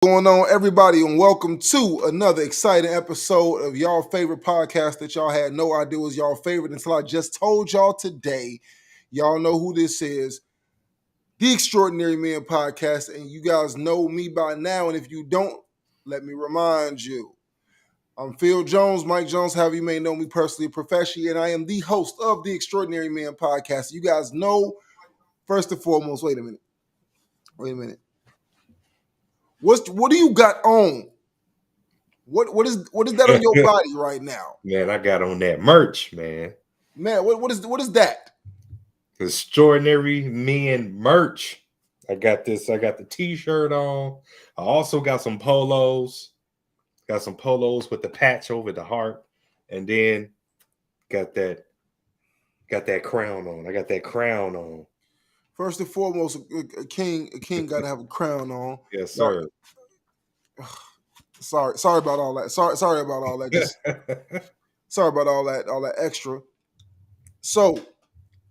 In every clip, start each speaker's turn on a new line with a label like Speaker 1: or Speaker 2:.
Speaker 1: Going on, everybody, and welcome to another exciting episode of y'all favorite podcast that y'all had no idea was y'all favorite until I just told y'all today. Y'all know who this is, the Extraordinary Men Podcast, and you guys know me by now. And if you don't, let me remind you. I'm Phil Jones, Mike Jones, however you may know me personally or professionally, and I am the host of the Extraordinary Men Podcast. You guys know, first and foremost, wait a minute. What do you got on? What is that on your body right now?
Speaker 2: Man, I got on that merch, man.
Speaker 1: Man, what is that?
Speaker 2: Extraordinary Men merch. I got this. I got the t-shirt on. I also got some polos. Got some polos with the patch over the heart. And then got that crown on. I got that crown on.
Speaker 1: First and foremost, a king got to have a crown on.
Speaker 2: Yes, sir.
Speaker 1: Sorry about all that. Sorry about all that. Just sorry about all that extra. So,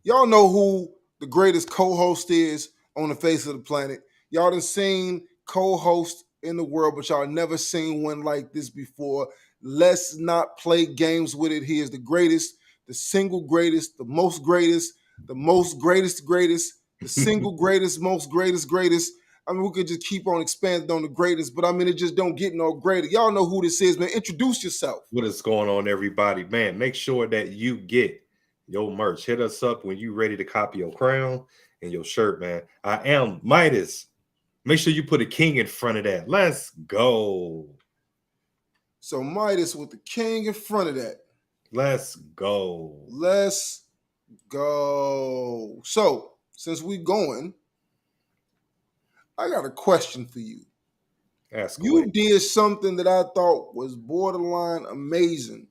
Speaker 1: y'all know who the greatest co-host is on the face of the planet. Y'all done seen co-host in the world, but y'all never seen one like this before. Let's not play games with it. He is the greatest, the single greatest, the most greatest, the most greatest, the single greatest, most greatest. I mean, we could just keep on expanding on the greatest, but I mean, it just don't get no greater. Y'all know who this is, man. Introduce yourself.
Speaker 2: What is going on, everybody? Man, make sure that you get your merch. Hit us up when you ready to copy your crown and your shirt, man. I am Midas. Make sure you put a king in front of that. Let's go.
Speaker 1: So Midas with the king in front of that.
Speaker 2: Let's go.
Speaker 1: Let's go. So, since we going, I got a question for you.
Speaker 2: Ask
Speaker 1: you
Speaker 2: away.
Speaker 1: Did something that I thought was borderline amazing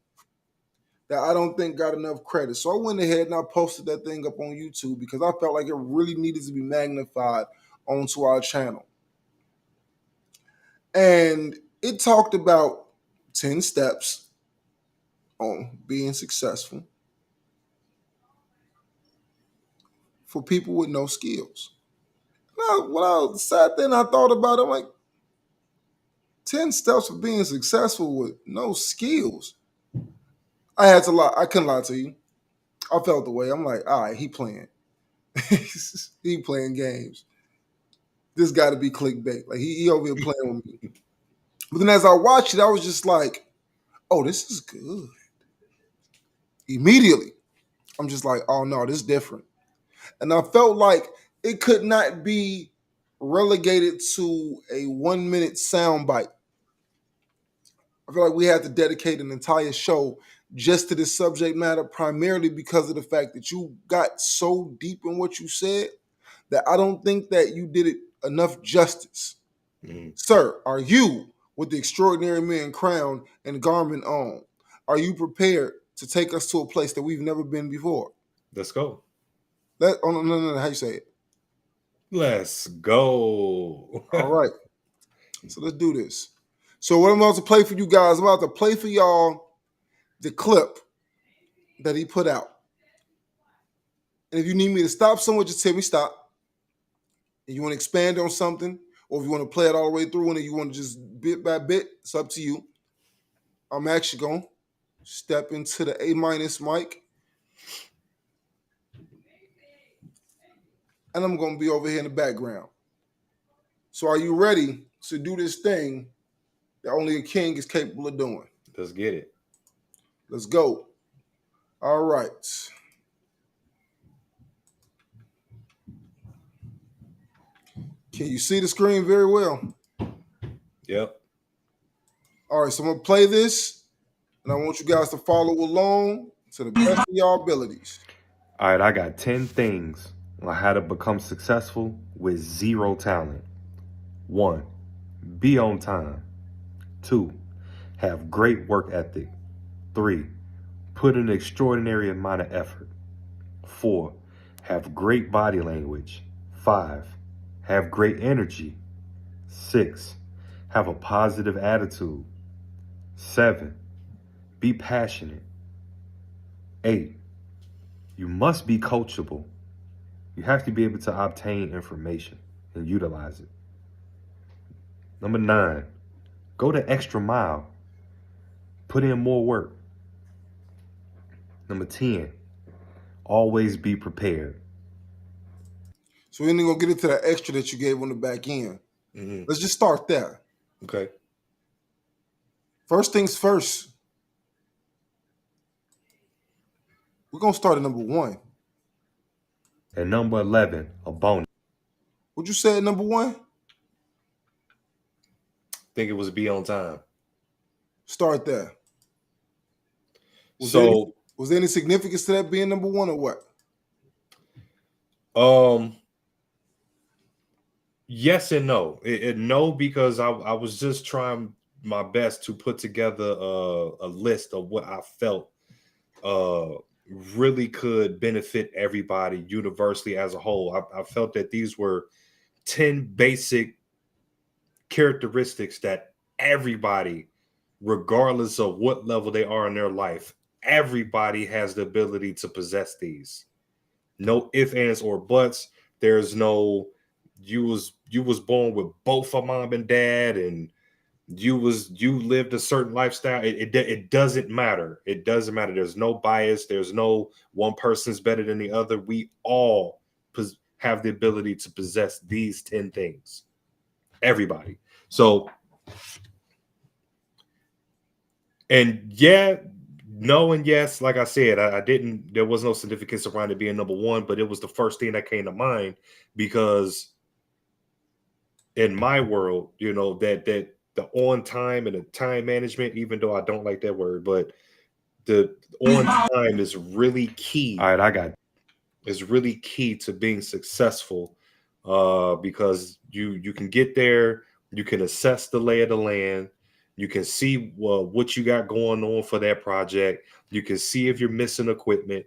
Speaker 1: that I don't think got enough credit. So I went ahead and I posted that thing up on YouTube because I felt like it really needed to be magnified onto our channel. And it talked about 10 steps on being successful for people with no skills. When I sat there and I thought about it, I'm like, 10 steps for being successful with no skills. I had to lie. I couldn't lie to you. I felt the way. I'm like, all right, he playing. He playing games. This got to be clickbait. Like he over here playing with me. But then as I watched it, I was just like, oh, this is good. Immediately, I'm just like, oh no, this is different. And I felt like it could not be relegated to a 1 minute soundbite. I feel like we had to dedicate an entire show just to this subject matter, primarily because of the fact that you got so deep in what you said that I don't think that you did it enough justice. Mm-hmm. Sir, are you, with the Extraordinary Men crown and garment on, are you prepared to take us to a place that we've never been before?
Speaker 2: Let's go.
Speaker 1: No, how you say it?
Speaker 2: Let's go.
Speaker 1: All right. So let's do this. So what I'm about to play for you guys, I'm about to play for y'all the clip that he put out. And if you need me to stop somewhere, just tell me stop. If you want to expand on something, or if you want to play it all the way through and you want to just bit by bit, it's up to you. I'm actually going to step into the A- mic. And I'm going to be over here in the background. So are you ready to do this thing that only a king is capable of doing?
Speaker 2: Let's get it.
Speaker 1: Let's go. All right. Can you see the screen very well?
Speaker 2: Yep.
Speaker 1: All right, so I'm going to play this, and I want you guys to follow along to the best of your abilities.
Speaker 2: All right, I got 10 things on how to become successful with zero talent. 1. Be on time. 2. Have great work ethic. 3. Put an extraordinary amount of effort. 4. Have great body language. 5. Have great energy. 6. Have a positive attitude. 7. Be passionate. 8. You must be coachable. You have to be able to obtain information and utilize it. Number 9, go the extra mile. Put in more work. Number 10, always be prepared.
Speaker 1: So we ain't gonna get into that extra that you gave on the back end.
Speaker 3: Mm-hmm.
Speaker 1: Let's just start there.
Speaker 3: Okay.
Speaker 1: First things first. We're gonna start at number 1.
Speaker 2: And number 11, a bonus.
Speaker 1: What'd you say at number 1?
Speaker 3: Think it was be on time.
Speaker 1: Start there. Was there any significance to that being number 1 or what?
Speaker 3: Yes and no. No, because I was just trying my best to put together a list of what I felt really could benefit everybody universally as a whole. I felt that these were 10 basic characteristics that everybody, regardless of what level they are in their life, everybody has the ability to possess these. No ifs, ands, or buts. There's no you was born with both a mom and dad, and you lived a certain lifestyle. It doesn't matter. It doesn't matter. There's no bias. There's no one person's better than the other. We all have the ability to possess these 10 things. Everybody. So, and yeah, no, and yes, like I said, I didn't, there was no significance around it being number 1, but it was the first thing that came to mind because in my world, that the on time and the time management, even though I don't like that word, but the on time is really key.
Speaker 2: All right, I got it.
Speaker 3: Is really key to being successful because you can get there, you can assess the lay of the land, you can see what you got going on for that project, you can see if you're missing equipment,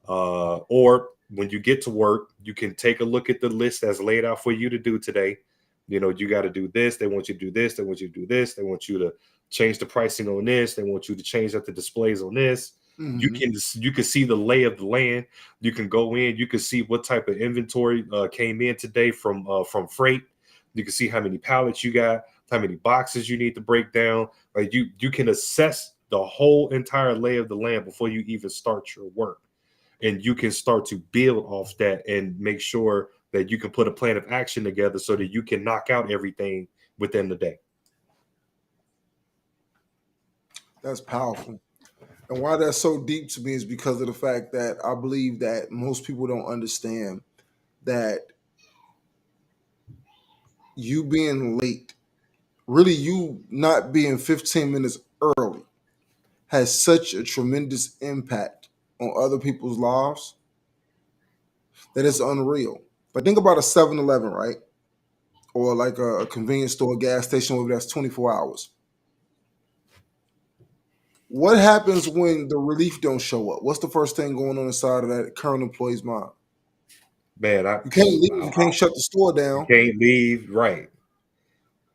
Speaker 3: or when you get to work, you can take a look at the list that's laid out for you to do today. You got to do this. They want you to do this. They want you to do this. They want you to change the pricing on this. They want you to change up the displays on this.
Speaker 1: Mm-hmm.
Speaker 3: You can see the lay of the land. You can go in. You can see what type of inventory came in today from freight. You can see how many pallets you got, how many boxes you need to break down. Like you can assess the whole entire lay of the land before you even start your work, and you can start to build off that and make sure that you can put a plan of action together so that you can knock out everything within the day.
Speaker 1: That's powerful. And why that's so deep to me is because of the fact that I believe that most people don't understand that you being late, really you not being 15 minutes early, has such a tremendous impact on other people's lives that it's unreal. But think about a 7-Eleven, right? Or like a convenience store, gas station, where that's 24 hours. What happens when the relief don't show up? What's the first thing going on inside of that current employee's mind?
Speaker 3: Man,
Speaker 1: You can't leave. You can't shut the store down.
Speaker 3: Can't leave. Right.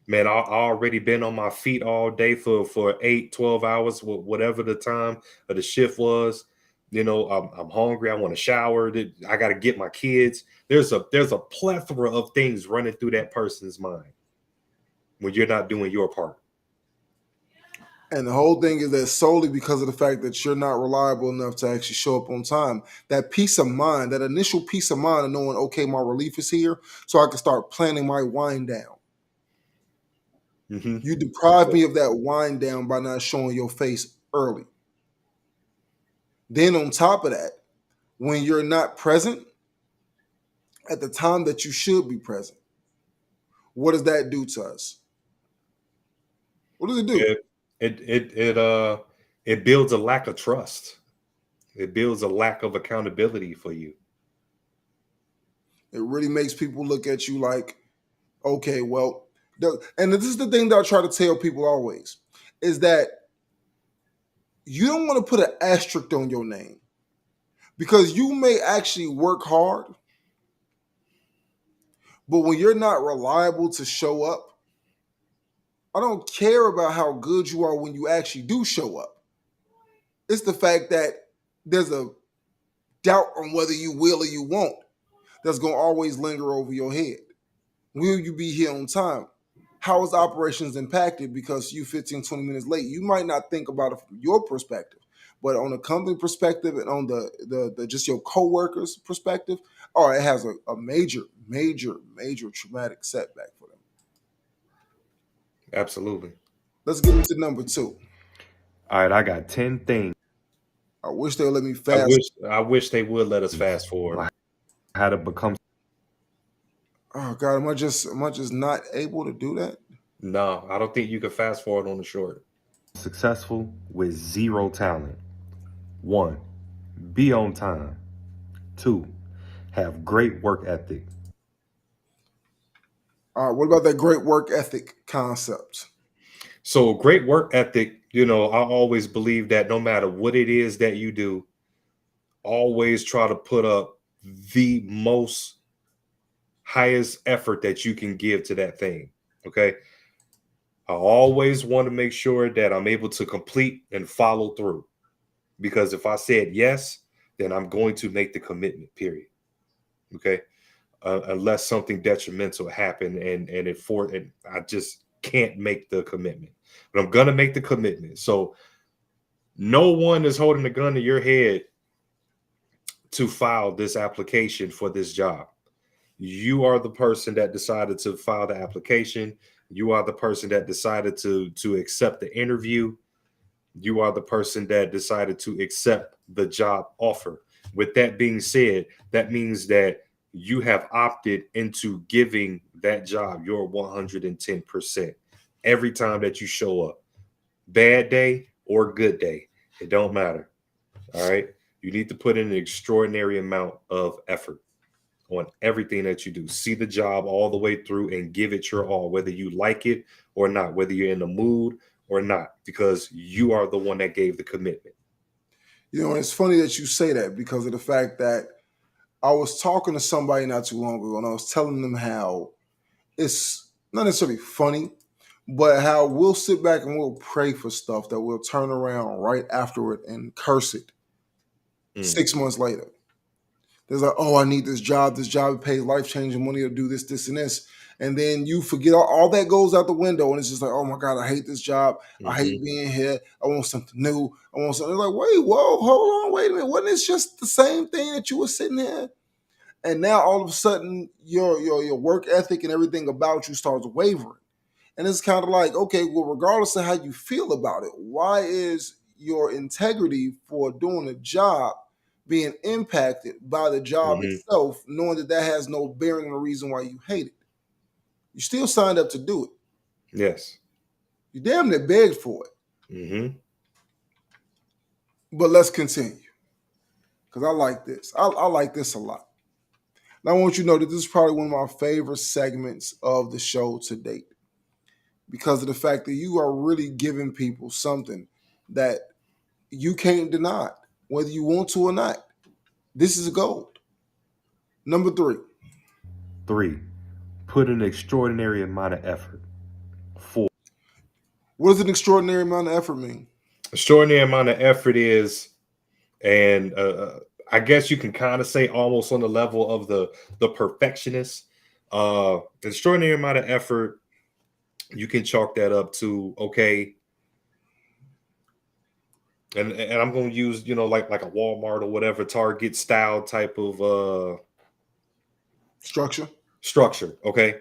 Speaker 3: Man, I already been on my feet all day for 8, 12 hours, whatever the time of the shift was. I'm hungry. I want to shower. I got to get my kids. There's a plethora of things running through that person's mind when you're not doing your part.
Speaker 1: And the whole thing is that solely because of the fact that you're not reliable enough to actually show up on time. That peace of mind, that initial peace of mind of knowing, okay, my relief is here, so I can start planning my wind down.
Speaker 3: Mm-hmm.
Speaker 1: You deprive me of that wind down by not showing your face early. Then on top of that, when you're not present at the time that you should be present, what does that do to us? What does it do?
Speaker 3: It builds a lack of trust. It builds a lack of accountability for you.
Speaker 1: It really makes people look at you like, okay, well, and this is the thing that I try to tell people always, is that you don't want to put an asterisk on your name, because you may actually work hard, but when you're not reliable to show up, I don't care about how good you are when you actually do show up. It's the fact that there's a doubt on whether you will or you won't that's going to always linger over your head. Will you be here on time? how is operations impacted because you 15, 20 minutes late? You might not think about it from your perspective, but on a company perspective and on the just your coworkers' perspective, oh, it has a major, major, major traumatic setback for them.
Speaker 3: Absolutely.
Speaker 1: Let's get into number 2.
Speaker 2: All right, I got 10 things.
Speaker 1: I wish they'll let me
Speaker 3: I
Speaker 1: fast.
Speaker 3: wish they would let us fast forward.
Speaker 2: Like how to become
Speaker 1: Oh God, am I just not able to do that?
Speaker 3: No, I don't think you can fast forward on the short.
Speaker 2: successful with zero talent. 1. Be on time. 2. Have great work ethic.
Speaker 1: All right, what about that great work ethic concept?
Speaker 3: So great work ethic, I always believe that no matter what it is that you do, always try to put up the most highest effort that you can give to that thing. Okay. I always want to make sure that I'm able to complete and follow through. Because if I said yes, then I'm going to make the commitment, period. Okay. Unless something detrimental happened and I just can't make the commitment. But I'm gonna make the commitment. So no one is holding a gun to your head to file this application for this job. You are the person that decided to file the application. You are the person that decided to accept the interview. You are the person that decided to accept the job offer. With that being said, that means that you have opted into giving that job your 110% every time that you show up. Bad day or good day, it don't matter. All right. You need to put in an extraordinary amount of effort on everything that you do. See the job all the way through and give it your all, whether you like it or not, whether you're in the mood or not, because you are the one that gave the commitment.
Speaker 1: It's funny that you say that because of the fact that I was talking to somebody not too long ago and I was telling them how it's not necessarily funny, but how we'll sit back and we'll pray for stuff that we'll turn around right afterward and curse it 6 months later. There's like, oh, I need this job. This job pays life-changing money to do this, this, and this. And then you forget all that goes out the window, and it's just like, oh my God, I hate this job. I hate being here. I want something new. I want something. Like, wait, whoa, hold on, wait a minute. Wasn't it just the same thing that you were sitting here? And now all of a sudden, your work ethic and everything about you starts wavering. And it's kind of like, okay, well, regardless of how you feel about it, why is your integrity for doing a job being impacted by the job itself, knowing that has no bearing on the reason why you hate it? You still signed up to do it.
Speaker 3: Yes.
Speaker 1: You damn near begged for it. But let's continue. Because I like this. I like this a lot. And I want you to know that this is probably one of my favorite segments of the show to date. Because of the fact that you are really giving people something that you can't deny, whether you want to or not. This is gold. Number 3.
Speaker 2: 3. Put an extraordinary amount of effort. 4.
Speaker 1: What does an extraordinary amount of effort mean?
Speaker 3: Extraordinary amount of effort is, and I guess you can kind of say almost on the level of the perfectionist. Extraordinary amount of effort, you can chalk that up to, okay, and I'm going to use, like a Walmart or whatever, Target style type of structure. Okay.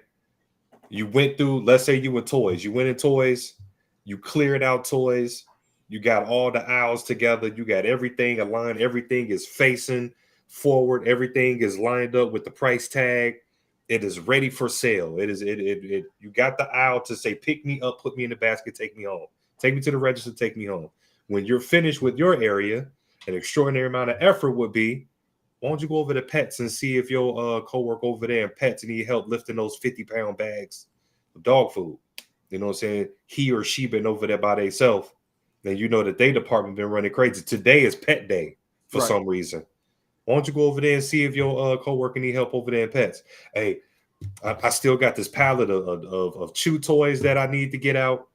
Speaker 3: You went through, let's say you were toys. You went in toys, you cleared out toys, you got all the aisles together, you got everything aligned, everything is facing forward, everything is lined up with the price tag. It is ready for sale. You got the aisle to say, pick me up, put me in the basket, take me home. Take me to the register, take me home. When you're finished with your area, an extraordinary amount of effort would be, why don't you go over to Pets and see if your co-worker over there in Pets need help lifting those 50-pound bags of dog food? You know what I'm saying? He or she been over there by themselves. Then you know that their department been running crazy. Today is Pet Day for some reason. Why don't you go over there and see if your co-worker need help over there in Pets? Hey, I still got this pallet of chew toys that I need to get out.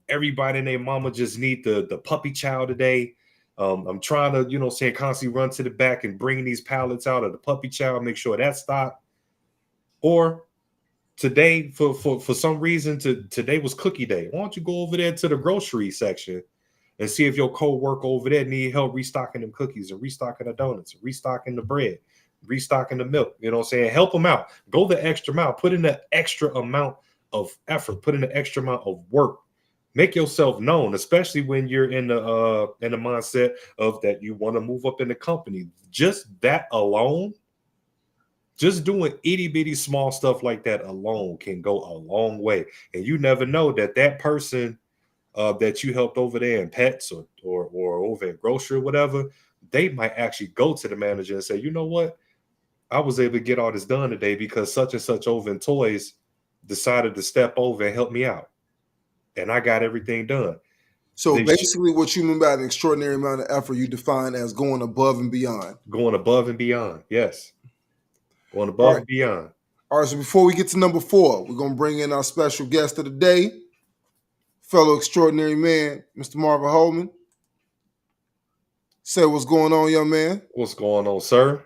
Speaker 3: Everybody and their mama just need the puppy chow today. I'm trying to, constantly run to the back and bring these pallets out of the puppy chow, make sure that's stocked. Or today for some reason today was cookie day. Why don't you go over there to the grocery section and see if your co-worker over there need help restocking them cookies and restocking the donuts, and restocking the bread, restocking the milk. You know what I'm saying? Help them out. Go the extra mile. Put in the extra amount of effort. Put in the extra amount of work. Make yourself known, especially when you're in the mindset of that you want to move up in the company. Just that alone, just doing itty bitty small stuff like that alone can go a long way. And you never know that person that you helped over there in pets or over in grocery or whatever, they might actually go to the manager and say, you know what, I was able to get all this done today because such and such over in toys decided to step over and help me out, and I got everything done.
Speaker 1: So basically, what you mean by an extraordinary amount of effort, you define as going above and beyond.
Speaker 3: Going above and beyond, yes. Going above and beyond.
Speaker 1: All right, so before we get to number 4, we're going to bring in our special guest of the day, fellow extraordinary man, Mr. Marvin Holman. Say what's going on, young man.
Speaker 3: What's going on, sir?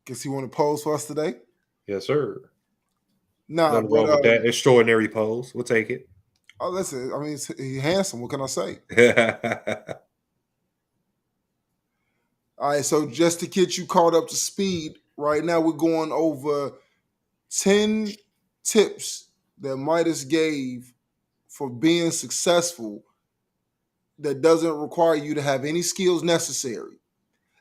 Speaker 1: Guess you want to pose for us today?
Speaker 3: Yes, sir.
Speaker 1: Nah,
Speaker 3: nothing wrong with that extraordinary pose. We'll take it.
Speaker 1: Oh, listen, I mean, he's handsome. What can I say? All right, so just to get you caught up to speed, right now we're going over 10 tips that Midas gave for being successful that doesn't require you to have any skills necessary.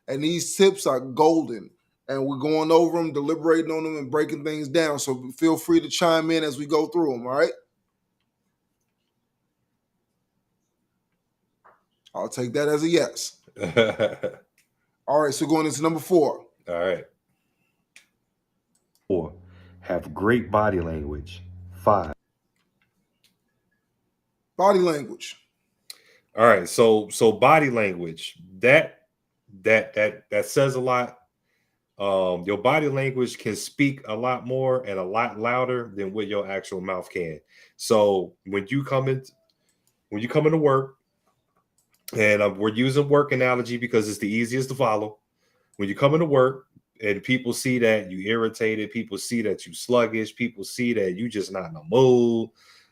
Speaker 1: And these tips are golden. And we're going over them, deliberating on them, and breaking things down. So feel free to chime in as we go through them, all right? I'll take that as a yes. All right, so going into number 4.
Speaker 3: All right.
Speaker 2: 4, have great body language. 5.
Speaker 1: Body language.
Speaker 3: All right, so body language, that says a lot. Your body language can speak a lot more and a lot louder than what your actual mouth can. So when you come into work, and we're using work analogy because it's the easiest to follow. When you come into work and people see that you irritated, people see that you sluggish, people see that you just not in the mood,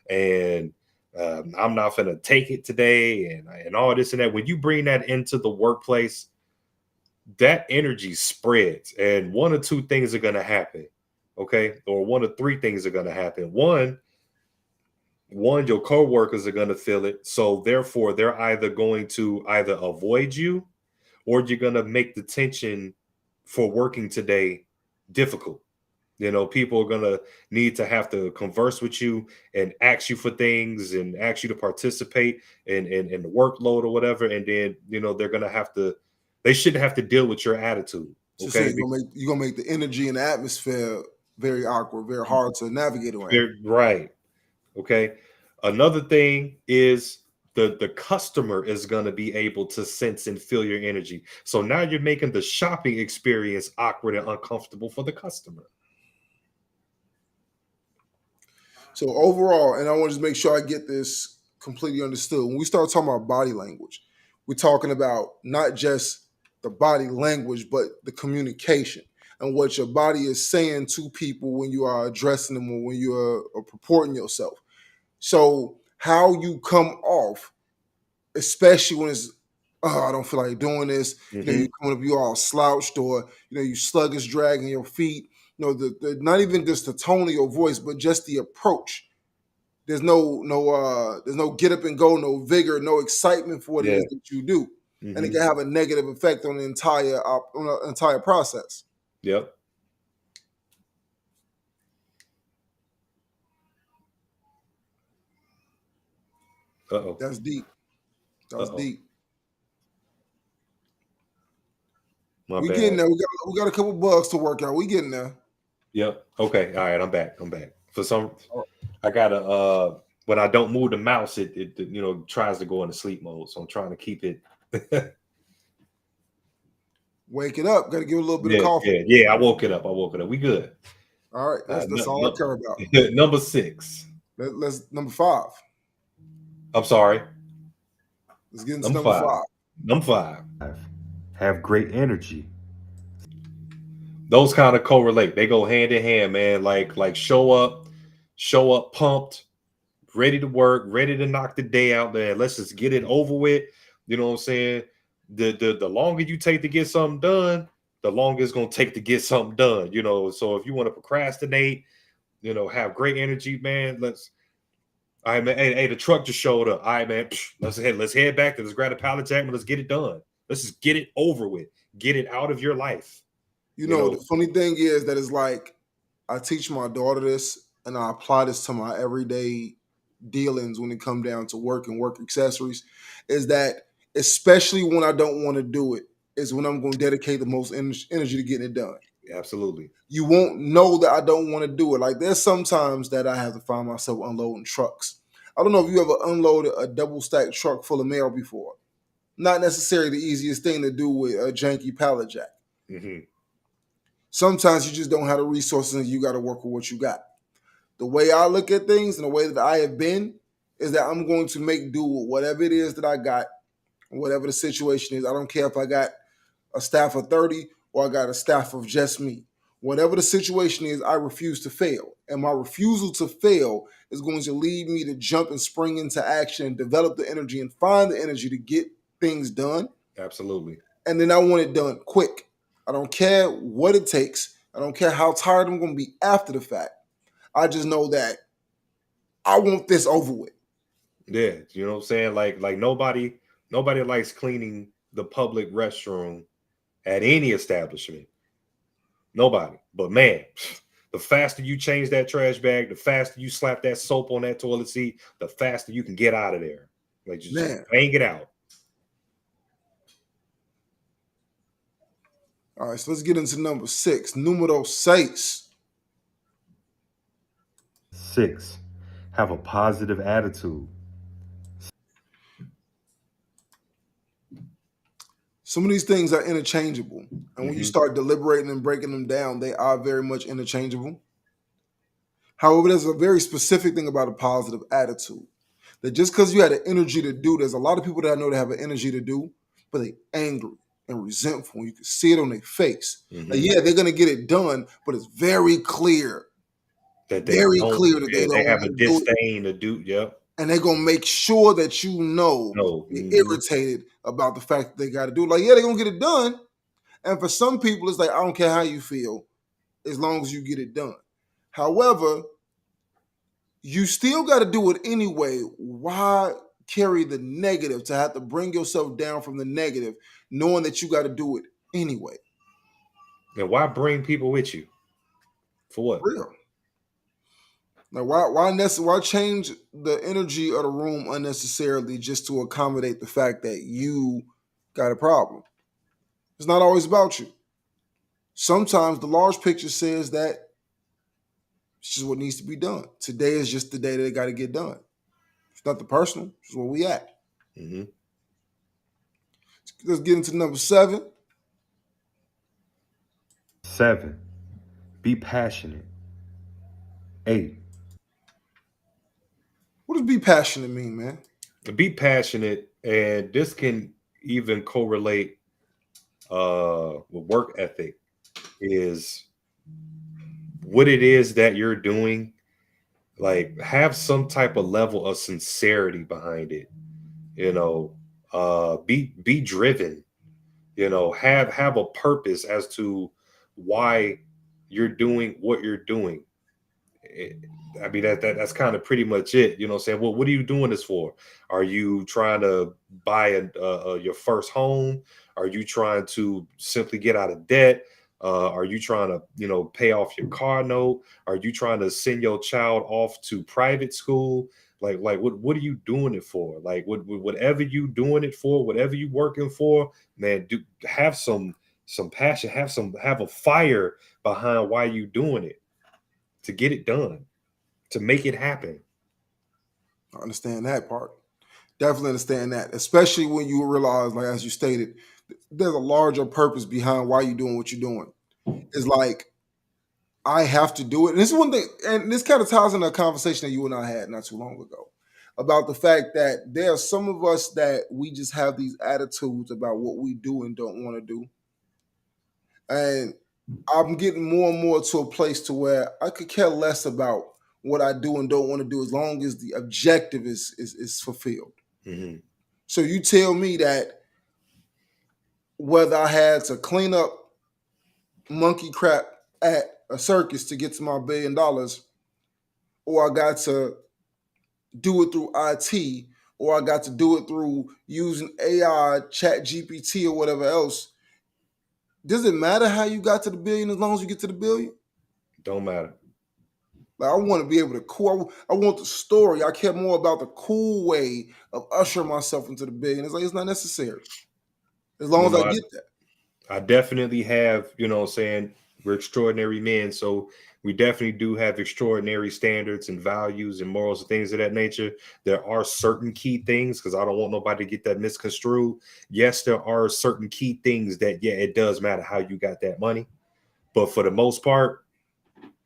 Speaker 3: and I'm not gonna take it today, and all this and that. When you bring that into the workplace, that energy spreads, and 1 or 2 things are gonna happen, okay? Or 1 or 3 things are gonna happen. One, your co-workers are going to feel it. So therefore, they're either going to avoid you, or you're going to make the tension for working today difficult. You know, people are going to need to have to converse with you and ask you for things and ask you to participate in the workload or whatever. And then, you know, they shouldn't have to deal with your attitude. Okay.
Speaker 1: So you're going to make the energy and the atmosphere very awkward, very hard to navigate around.
Speaker 3: Right. Okay. Another thing is the customer is going to be able to sense and feel your energy. So now you're making the shopping experience awkward and uncomfortable for the customer.
Speaker 1: So overall, and I want to just make sure I get this completely understood. When we start talking about body language, we're talking about not just the body language, but the communication and what your body is saying to people when you are addressing them or when you are purporting yourself. So how you come off, especially when it's, I don't feel like doing this.
Speaker 3: Mm-hmm.
Speaker 1: You know, you coming up, you all slouched, or you sluggish, dragging your feet. You know, the not even just the tone of your voice, but just the approach. There's no get up and go, no vigor, no excitement for what it is that you do, and it can have a negative effect on the entire process.
Speaker 3: Yep. Uh-oh.
Speaker 1: That's deep. That's deep.
Speaker 3: My
Speaker 1: we
Speaker 3: bad.
Speaker 1: getting there. We got a couple bugs to work out. We getting there.
Speaker 3: Yep. Okay. All right. I'm back. For some, I gotta when I don't move the mouse, it tries to go into sleep mode. So I'm trying to keep it.
Speaker 1: Wake it up. Got to give it a little bit of coffee.
Speaker 3: Yeah. I woke it up. We good.
Speaker 1: All right. That's all I care about.
Speaker 3: Number 6.
Speaker 1: Let's number 5.
Speaker 3: I'm sorry.
Speaker 1: Let's get into number 5.
Speaker 3: Them five.
Speaker 2: Have great energy.
Speaker 3: Those kind of correlate. They go hand in hand, man. Like show up pumped, ready to work, ready to knock the day out there. Let's just get it over with. You know what I'm saying? The longer you take to get something done, the longer it's gonna take to get something done. You know, so if you want to procrastinate, have great energy, man. All right, man. Hey, the truck just showed up. All right, man. Let's head back to this grab a pallet jack and let's get it done. Let's just get it over with. Get it out of your life.
Speaker 1: You know, the funny thing is that it's like I teach my daughter this and I apply this to my everyday dealings when it come down to work and work accessories, is that especially when I don't want to do it, is when I'm going to dedicate the most energy to getting it done.
Speaker 3: Absolutely.
Speaker 1: You won't know that I don't want to do it. Like there's sometimes that I have to find myself unloading trucks. I don't know if you ever unloaded a double stacked truck full of mail before. Not necessarily the easiest thing to do with a janky pallet jack.
Speaker 3: Mm-hmm.
Speaker 1: Sometimes you just don't have the resources and you got to work with what you got. The way I look at things and the way that I have been is that I'm going to make do with whatever it is that I got, whatever the situation is. I don't care if I got a staff of 30 or I got a staff of just me. Whatever the situation is, I refuse to fail. And my refusal to fail is going to lead me to jump and spring into action and develop the energy and find the energy to get things done.
Speaker 3: Absolutely.
Speaker 1: And then I want it done quick. I don't care what it takes. I don't care how tired I'm going to be after the fact. I just know that I want this over with.
Speaker 3: Yeah, you know what I'm saying? Like nobody likes cleaning the public restroom at any establishment. Nobody. But man, the faster you change that trash bag, the faster you slap that soap on that toilet seat, the faster you can get out of there. Like just bang it out.
Speaker 1: All right, so let's get into number 6. Numero 6.
Speaker 2: 6. Have a positive attitude.
Speaker 1: Some of these things are interchangeable. And when you start deliberating and breaking them down, they are very much interchangeable. However, there's a very specific thing about a positive attitude. That just because you had an energy to do, there's a lot of people that I know that have an energy to do, but they angry and resentful. You can see it on their face. Like, yeah, they're going to get it done, but it's very clear.
Speaker 3: That they have a disdain to do. Yep.
Speaker 1: And they're going to make sure that you're irritated about the fact that they got to do it. Like, yeah, they're going to get it done. And for some people, it's like, I don't care how you feel as long as you get it done. However, you still got to do it anyway. Why carry the negative to have to bring yourself down from the negative, knowing that you got to do it anyway?
Speaker 3: And why bring people with you? For what?
Speaker 1: Real. Now, why change the energy of the room unnecessarily just to accommodate the fact that you got a problem? It's not always about you. Sometimes the large picture says that it's just what needs to be done. Today is just the day that it got to get done. It's not the personal. It's where we at. Let's get into number 7.
Speaker 2: 7. Be passionate. 8.
Speaker 1: What does be passionate mean, man?
Speaker 3: Be passionate, and this can even correlate with work ethic, is what it is that you're doing. Like, have some type of level of sincerity behind it. Be driven. Have a purpose as to why you're doing what you're doing. I mean, that's kind of pretty much it. You know what I'm saying? Well, what are you doing this for? Are you trying to buy your first home? Are you trying to simply get out of debt? Are you trying to, pay off your car note? Are you trying to send your child off to private school? Like what are you doing it for? Like whatever you doing it for, whatever you working for, man, have some passion, have a fire behind why you doing it, to get it done, to make it happen.
Speaker 1: I understand that part. Definitely understand that, especially when you realize, like as you stated, there's a larger purpose behind why you're doing what you're doing. It's like, I have to do it. And this is one thing, and this kind of ties into a conversation that you and I had not too long ago. about the fact that there are some of us that we just have these attitudes about what we do and don't want to do. And I'm getting more and more to a place to where I could care less about what I do and don't want to do as long as the objective is fulfilled.
Speaker 3: Mm-hmm.
Speaker 1: So you tell me that whether I had to clean up monkey crap at a circus to get to my $1 billion, or I got to do it through IT, or I got to do it through using AI, Chat GPT, or whatever else. Does it matter how you got to the billion as long as you get to the billion?
Speaker 3: Don't matter.
Speaker 1: Like, I want to be able to cool. I want the story. I care more about the cool way of ushering myself into the billion. It's like it's not necessary as long as I get that.
Speaker 3: I definitely have, saying we're extraordinary men. So we definitely do have extraordinary standards and values and morals and things of that nature. There are certain key things, because I don't want nobody to get that misconstrued. Yes, there are certain key things that, it does matter how you got that money. But for the most part,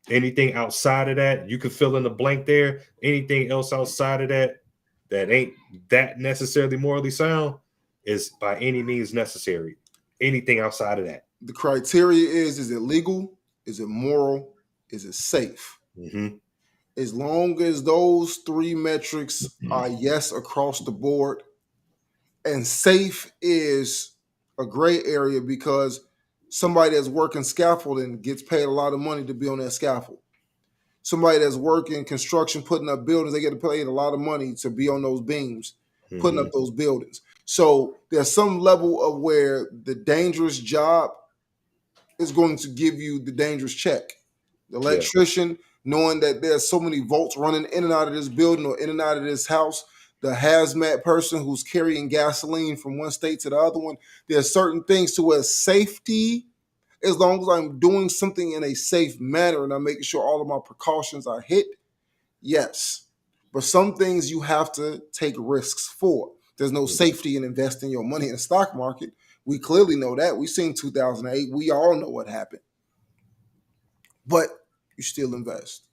Speaker 3: anything outside of that, you can fill in the blank there. Anything else outside of that ain't that necessarily morally sound is by any means necessary. Anything outside of that.
Speaker 1: The criteria is it legal? Is it moral? Is it safe?
Speaker 3: Mm-hmm.
Speaker 1: As long as those three metrics are yes across the board, and safe is a gray area because somebody that's working scaffolding gets paid a lot of money to be on that scaffold. Somebody that's working construction, putting up buildings, they get paid a lot of money to be on those beams, putting up those buildings. So there's some level of where the dangerous job is going to give you the dangerous check. The electrician, knowing that there's so many volts running in and out of this building or in and out of this house, the hazmat person who's carrying gasoline from one state to the other one, there's certain things to where safety, as long as I'm doing something in a safe manner and I'm making sure all of my precautions are hit, yes. But some things you have to take risks for. There's no safety in investing your money in the stock market. We clearly know that. We've seen 2008. We all know what happened. But you still invest.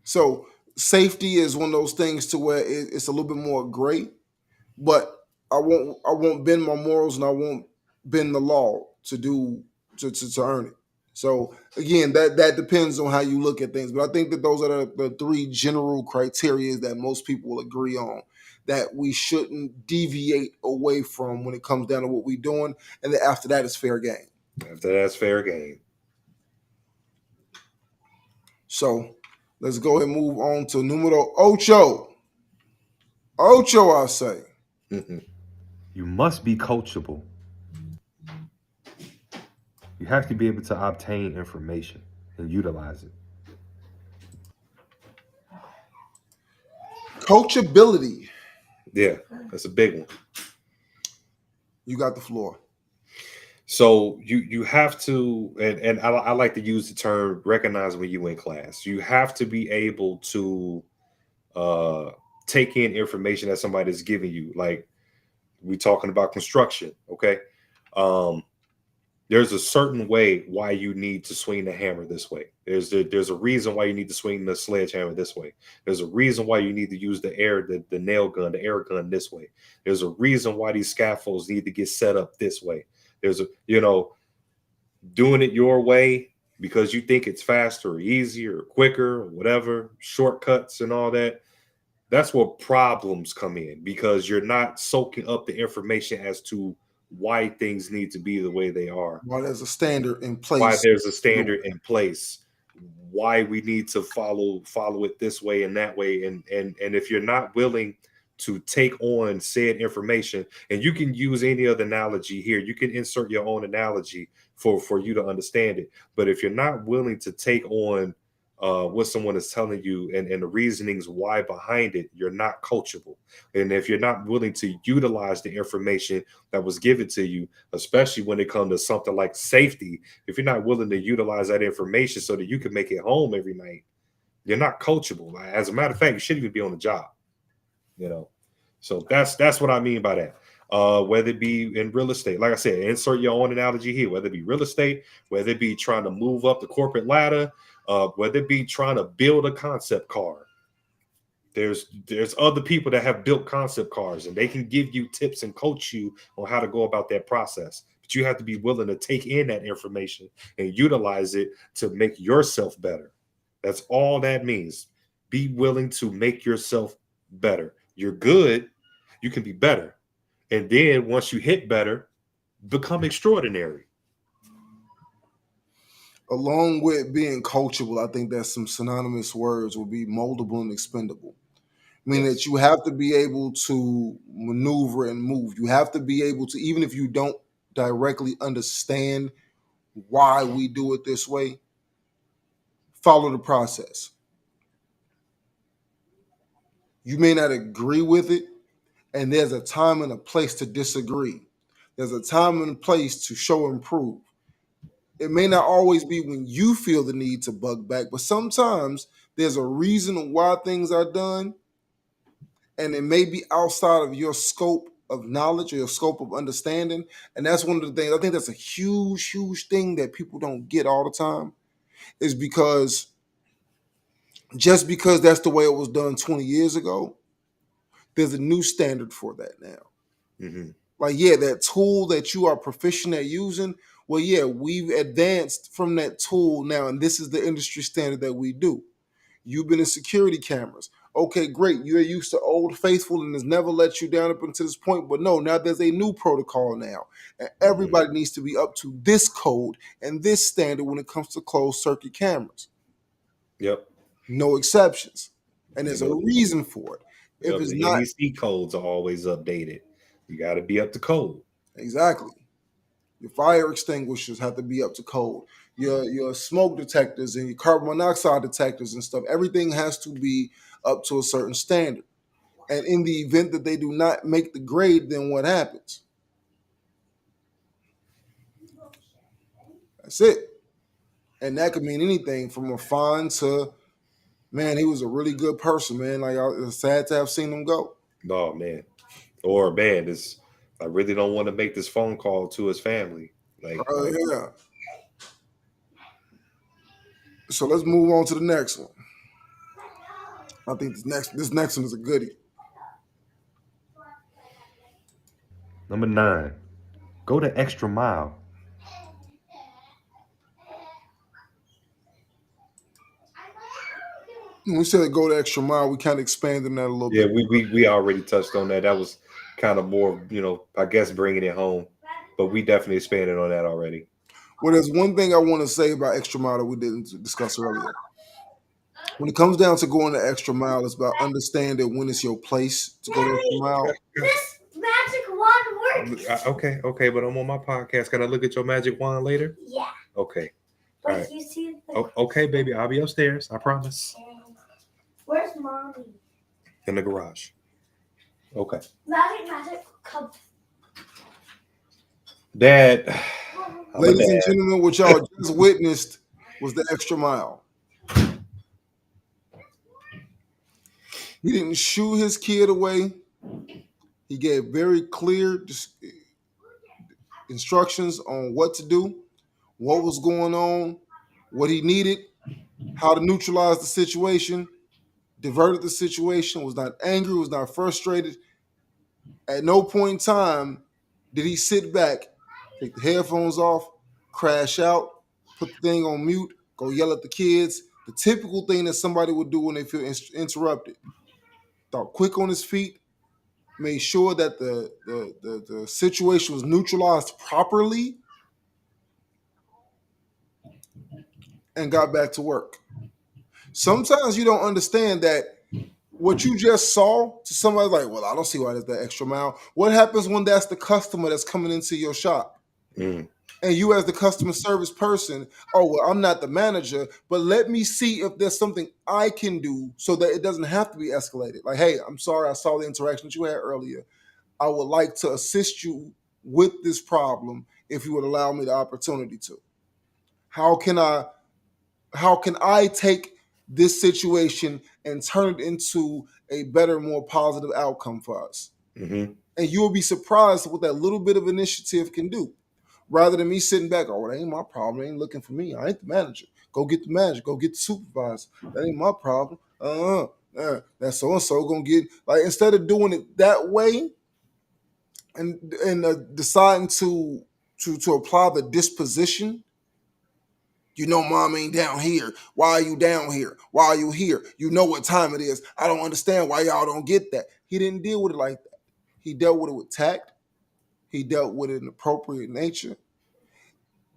Speaker 1: So safety is one of those things to where it's a little bit more gray, but I won't bend my morals and I won't bend the law to earn it. So again, that depends on how you look at things. But I think that those are the three general criteria that most people will agree on that we shouldn't deviate away from when it comes down to what we're doing. And then after that, it's fair game.
Speaker 3: After that's fair game.
Speaker 1: So let's go ahead and move on to numero ocho. Ocho, I say.
Speaker 2: You must be coachable. You have to be able to obtain information and utilize it.
Speaker 1: Coachability.
Speaker 3: Yeah, that's a big one.
Speaker 1: You got the floor.
Speaker 3: So you have to, and I like to use the term recognize when you in class. You have to be able to take in information that somebody's giving you. Like we talking about construction, okay? There's a certain way why you need to swing the hammer this way. There's a reason why you need to swing the sledgehammer this way. There's a reason why you need to use the nail gun, the air gun this way. There's a reason why these scaffolds need to get set up this way. There's doing it your way because you think it's faster or easier or quicker or whatever, shortcuts and all that. That's where problems come in because you're not soaking up the information as to why things need to be the way they are.
Speaker 1: Why there's a standard in place.
Speaker 3: Why there's a standard in place. Why we need to follow it this way and that way. And if you're not willing to take on said information, and you can use any other analogy here, you can insert your own analogy for you to understand it. But if you're not willing to take on what someone is telling you and the reasonings why behind it, you're not coachable. And if you're not willing to utilize the information that was given to you, especially when it comes to something like safety, if you're not willing to utilize that information so that you can make it home every night, you're not coachable. As a matter of fact, you shouldn't even be on the job. So that's what I mean by that. Whether it be in real estate, like I said, insert your own analogy here, whether it be real estate, whether it be trying to move up the corporate ladder, whether it be trying to build a concept car. There's other people that have built concept cars and they can give you tips and coach you on how to go about that process. But you have to be willing to take in that information and utilize it to make yourself better. That's all that means. Be willing to make yourself better. You're good, you can be better. And then once you hit better, become extraordinary.
Speaker 1: Along with being coachable, I think that some synonymous words will be moldable and expendable. Meaning
Speaker 3: Yes.
Speaker 1: that you have to be able to maneuver and move. You have to be able to, even if you don't directly understand why we do it this way, follow the process. You may not agree with it, and there's a time and a place to disagree. There's a time and a place to show and prove. It may not always be when you feel the need to bug back, but sometimes there's a reason why things are done, and it may be outside of your scope of knowledge or your scope of understanding. And that's one of the things, I think that's a huge, huge thing that people don't get all the time, is because just because that's the way it was done 20 years ago, there's a new standard for that now.
Speaker 3: Mhm.
Speaker 1: Like, yeah, that tool that you are proficient at using, well, yeah, we've advanced from that tool now, and this is the industry standard that we do. You've been in security cameras. Okay, great. You're used to Old Faithful and has never let you down up until this point. But no, now there's a new protocol now. And everybody needs to be up to this code and this standard when it comes to closed circuit cameras.
Speaker 3: Yep.
Speaker 1: No exceptions. And there's
Speaker 3: You
Speaker 1: a
Speaker 3: know,
Speaker 1: reason for it. If
Speaker 3: yep.
Speaker 1: it's
Speaker 3: The
Speaker 1: not,
Speaker 3: NEC codes are always updated. You got to be up to code.
Speaker 1: exactly. Your fire extinguishers have to be up to code. Your smoke detectors and your carbon monoxide detectors and stuff, everything has to be up to a certain standard. And in the event that they do not make the grade, then what happens? That's it. And that could mean anything from a fine to, man, he was a really good person, man. Like, it's sad to have seen him go.
Speaker 3: Oh man. Or man, this I really don't want to make this phone call to his family. Like
Speaker 1: Yeah. So let's move on to the next one. I think this next one is a goodie.
Speaker 2: Number 9, go the extra mile.
Speaker 1: When we said go the extra mile, we kind of expanded that a little
Speaker 3: yeah,
Speaker 1: bit.
Speaker 3: we already touched on that. That was kind of more, I guess bringing it home. But we definitely expanded on that already.
Speaker 1: Well, there's one thing I want to say about extra mile that we didn't discuss earlier. When it comes down to going the extra mile, it's about understanding when it's your place to go the extra mile.
Speaker 4: This magic wand works.
Speaker 3: Okay, but I'm on my podcast. Can I look at your magic wand later?
Speaker 4: Yeah.
Speaker 3: Okay.
Speaker 4: Like
Speaker 3: Alright.
Speaker 4: you see.
Speaker 3: Okay, baby. I'll be upstairs. I promise.
Speaker 4: Where's mommy?
Speaker 3: In the garage. Okay.
Speaker 4: Magic, come.
Speaker 3: Dad. I'm a
Speaker 1: Ladies and
Speaker 3: dad.
Speaker 1: gentlemen, what y'all just witnessed was the extra mile. He didn't shoo his kid away. He gave very clear instructions on what to do, what was going on, what he needed, how to neutralize the situation, diverted the situation, was not angry, was not frustrated. At no point in time did he sit back, take the headphones off, crash out, put the thing on mute, go yell at the kids. The typical thing that somebody would do when they feel interrupted. Thought quick on his feet, made sure that the situation was neutralized properly, and got back to work. Sometimes you don't understand that what you just saw to somebody like, well, I don't see why there's that extra mile. What happens when that's the customer that's coming into your shop?
Speaker 3: Mm.
Speaker 1: And you as the customer service person, oh, well, I'm not the manager, but let me see if there's something I can do so that it doesn't have to be escalated. Like, hey, I'm sorry, I saw the interaction that you had earlier. I would like to assist you with this problem if you would allow me the opportunity to. How can I take this situation and turn it into a better, more positive outcome for us?
Speaker 3: Mm-hmm.
Speaker 1: And you will be surprised at what that little bit of initiative can do. Rather than me sitting back, oh, that ain't my problem. They ain't looking for me. I ain't the manager. Go get the manager. Go get the supervisor. That ain't my problem. that so and so gonna get, like, instead of doing it that way and deciding to apply the disposition. Mom ain't down here. Why are you down here? Why are you here? You know what time it is. I don't understand why y'all don't get that. He didn't deal with it like that. He dealt with it with tact. He dealt with it in appropriate nature,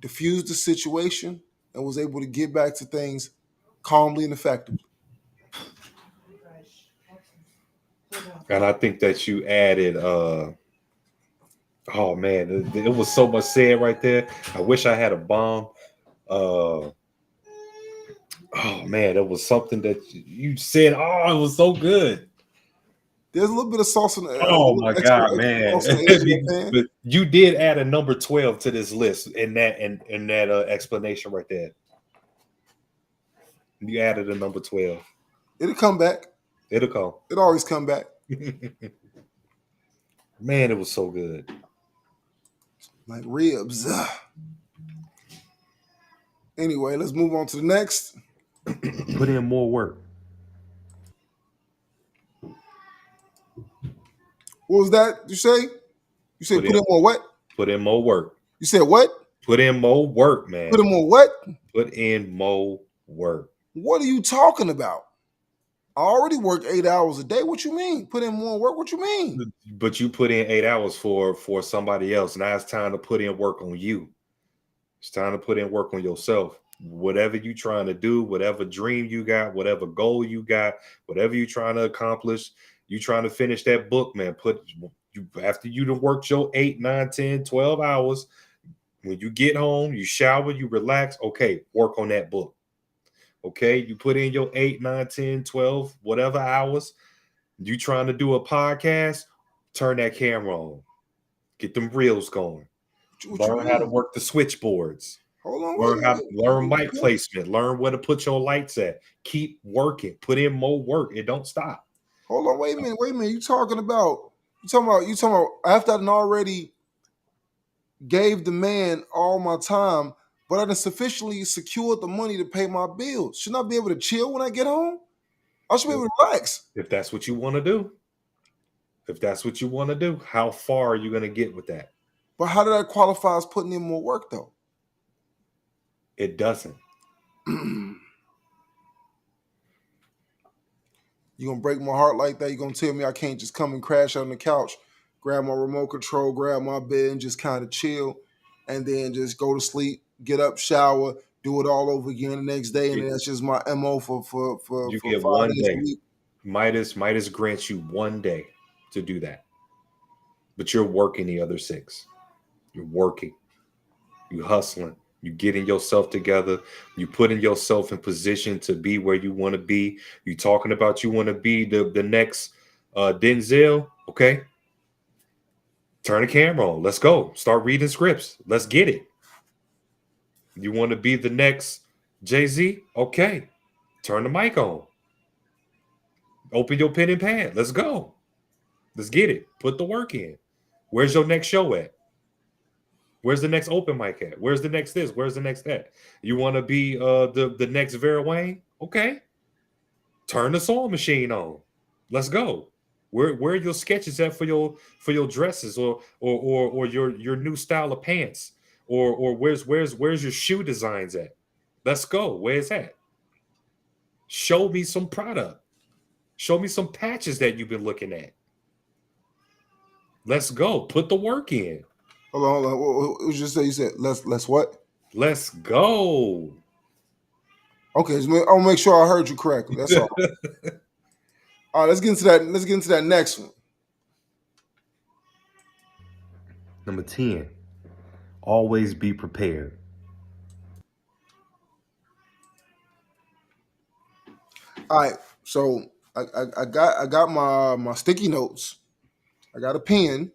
Speaker 1: diffused the situation, and was able to get back to things calmly and effectively.
Speaker 3: And I think that you added, oh man, it was so much said right there. I wish I had a bomb. Oh man, it was something that you said. Oh, it was so good.
Speaker 1: There's a little bit of sauce in there.
Speaker 3: Oh my God, man! But you did add a number 12 to this list in that explanation right there. You added a number 12.
Speaker 1: It'll come back.
Speaker 3: It'll come.
Speaker 1: It'll always come back.
Speaker 3: Man, it was so good.
Speaker 1: Like ribs. Anyway, let's move on to the next.
Speaker 2: Put in more work.
Speaker 1: What was that you say? You said put in more what?
Speaker 3: Put in more work.
Speaker 1: You said what?
Speaker 3: Put in more work, man.
Speaker 1: Put in more what?
Speaker 3: Put in more work.
Speaker 1: What are you talking about? I already work 8 hours a day. What you mean? Put in more work? What you mean?
Speaker 3: But you put in 8 hours for somebody else. Now it's time to put in work on you. It's time to put in work on yourself. Whatever you're trying to do, whatever dream you got, whatever goal you got, whatever you're trying to accomplish, you trying to finish that book, man. After you done worked your 8, 9, 10, 12 hours, when you get home, you shower, you relax. Okay, work on that book. Okay, you put in your 8, 9, 10, 12, whatever hours. You trying to do a podcast, turn that camera on. Get them reels going. Learn how to work the switchboards.
Speaker 1: Hold on.
Speaker 3: Learn mic placement. Learn where to put your lights at. Keep working. Put in more work. It don't stop.
Speaker 1: Hold on. Wait a minute. You talking about after I already gave the man all my time, but I done sufficiently secured the money to pay my bills. Shouldn't I be able to chill when I get home? I should be able to relax.
Speaker 3: If that's what you want to do. How far are you going to get with that?
Speaker 1: But how did that qualify as putting in more work, though?
Speaker 3: It doesn't.
Speaker 1: You gonna break my heart like that? You gonna tell me I can't just come and crash on the couch, grab my remote control, grab my bed, and just kind of chill, and then just go to sleep, get up, shower, do it all over again the next day, and that's just my MO for
Speaker 3: you
Speaker 1: for
Speaker 3: get
Speaker 1: 5
Speaker 3: 1
Speaker 1: days
Speaker 3: day.
Speaker 1: a week.
Speaker 3: Midas grants you 1 day to do that, but you're working the other 6. You're working. You hustling. You getting yourself together. You putting yourself in position to be where you want to be. You talking about you want to be the next Denzel. Okay. Turn the camera on. Let's go. Start reading scripts. Let's get it. You want to be the next Jay-Z? Okay. Turn the mic on. Open your pen and pad. Let's go. Let's get it. Put the work in. Where's your next show at? Where's the next open mic at? Where's the next this? Where's the next that? You want to be the next Vera Wayne? Okay. Turn the sewing machine on. Let's go. Where are your sketches at for your dresses or your new style of pants? Or where's your shoe designs at? Let's go. Where's that? Show me some product. Show me some patches that you've been looking at. Let's go. Put the work in.
Speaker 1: Hold on. What was you say? You said let's what?
Speaker 3: Let's go.
Speaker 1: Okay, I'll make sure I heard you correctly. That's all. All right, let's get into that. Let's get into that next one.
Speaker 2: Number 10. Always be prepared.
Speaker 1: All right, so I got my sticky notes. I got a pen.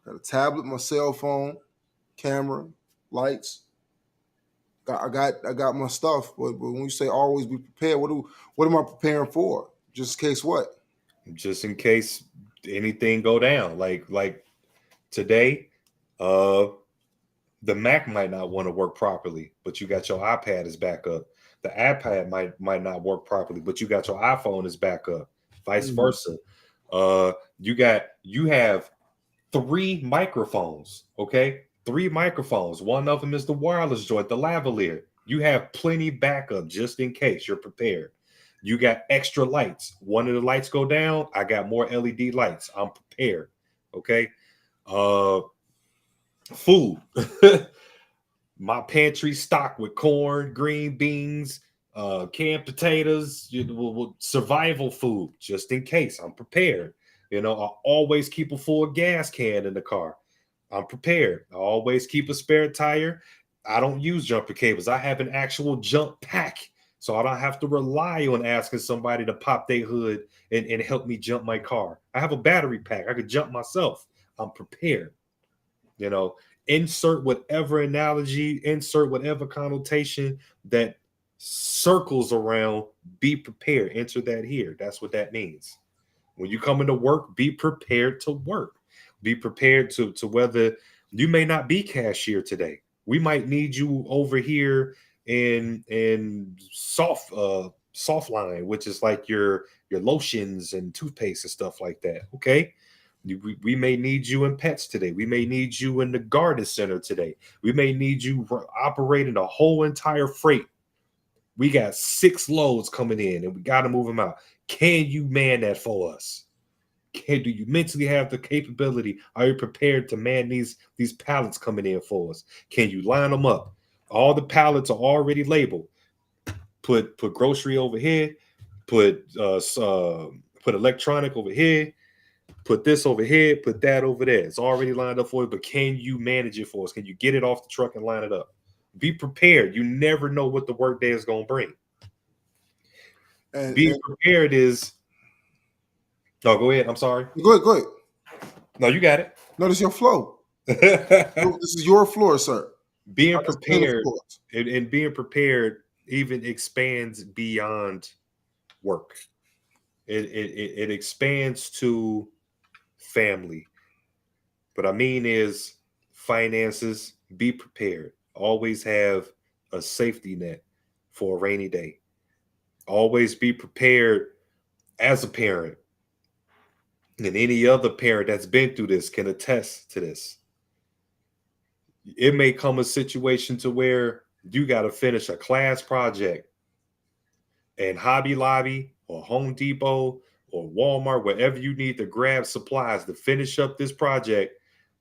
Speaker 1: Got a tablet, my cell phone, camera, lights. I got my stuff. But when you say always be prepared, what am I preparing for? Just in case what?
Speaker 3: Just in case anything go down. Like today, The Mac might not want to work properly, but you got your iPad as backup. The iPad might not work properly, but you got your iPhone as backup. Vice versa. You have 3 microphones. Okay, 3 microphones. One of them is the wireless joint, the lavalier. You have plenty backup just in case. You're prepared. You got extra lights. One of the lights go down, I got more LED lights. I'm prepared. Okay. Food. My pantry stocked with corn, green beans, canned potatoes, survival food, just in case. I'm prepared. I always keep a full gas can in the car. I'm prepared. I always keep a spare tire. I don't use jumper cables. I have an actual jump pack, so I don't have to rely on asking somebody to pop their hood and help me jump my car. I have a battery pack. I could jump myself. I'm prepared. Insert whatever analogy, insert whatever connotation that circles around be prepared. Enter that here. That's what that means. When you come into work, be prepared to work. Be prepared to whether you may not be cashier today. We might need you over here in soft line, which is like your lotions and toothpaste and stuff like that. Okay. We may need you in pets today. We may need you in the garden center today. We may need you operating the whole entire freight. We got 6 loads coming in and we got to move them out. Can you man that for us? Do you mentally have the capability? Are you prepared to man these pallets coming in for us? Can you line them up? All the pallets are already labeled. Put grocery over here. Put electronic over here. Put this over here. Put that over there. It's already lined up for you. But can you manage it for us? Can you get it off the truck and line it up? Be prepared. You never know what the workday is going to bring. Be prepared is. No, go ahead. I'm sorry.
Speaker 1: Go ahead.
Speaker 3: No, you got it.
Speaker 1: No, this is your flow. This is your floor, sir.
Speaker 3: Being prepared and being prepared even expands beyond work. It expands to family. What I mean is finances. Be prepared. Always have a safety net for a rainy day. Always be prepared as a parent. And any other parent that's been through this can attest to this. It may come a situation to where you got to finish a class project and Hobby Lobby or Home Depot or Walmart, wherever you need to grab supplies to finish up this project,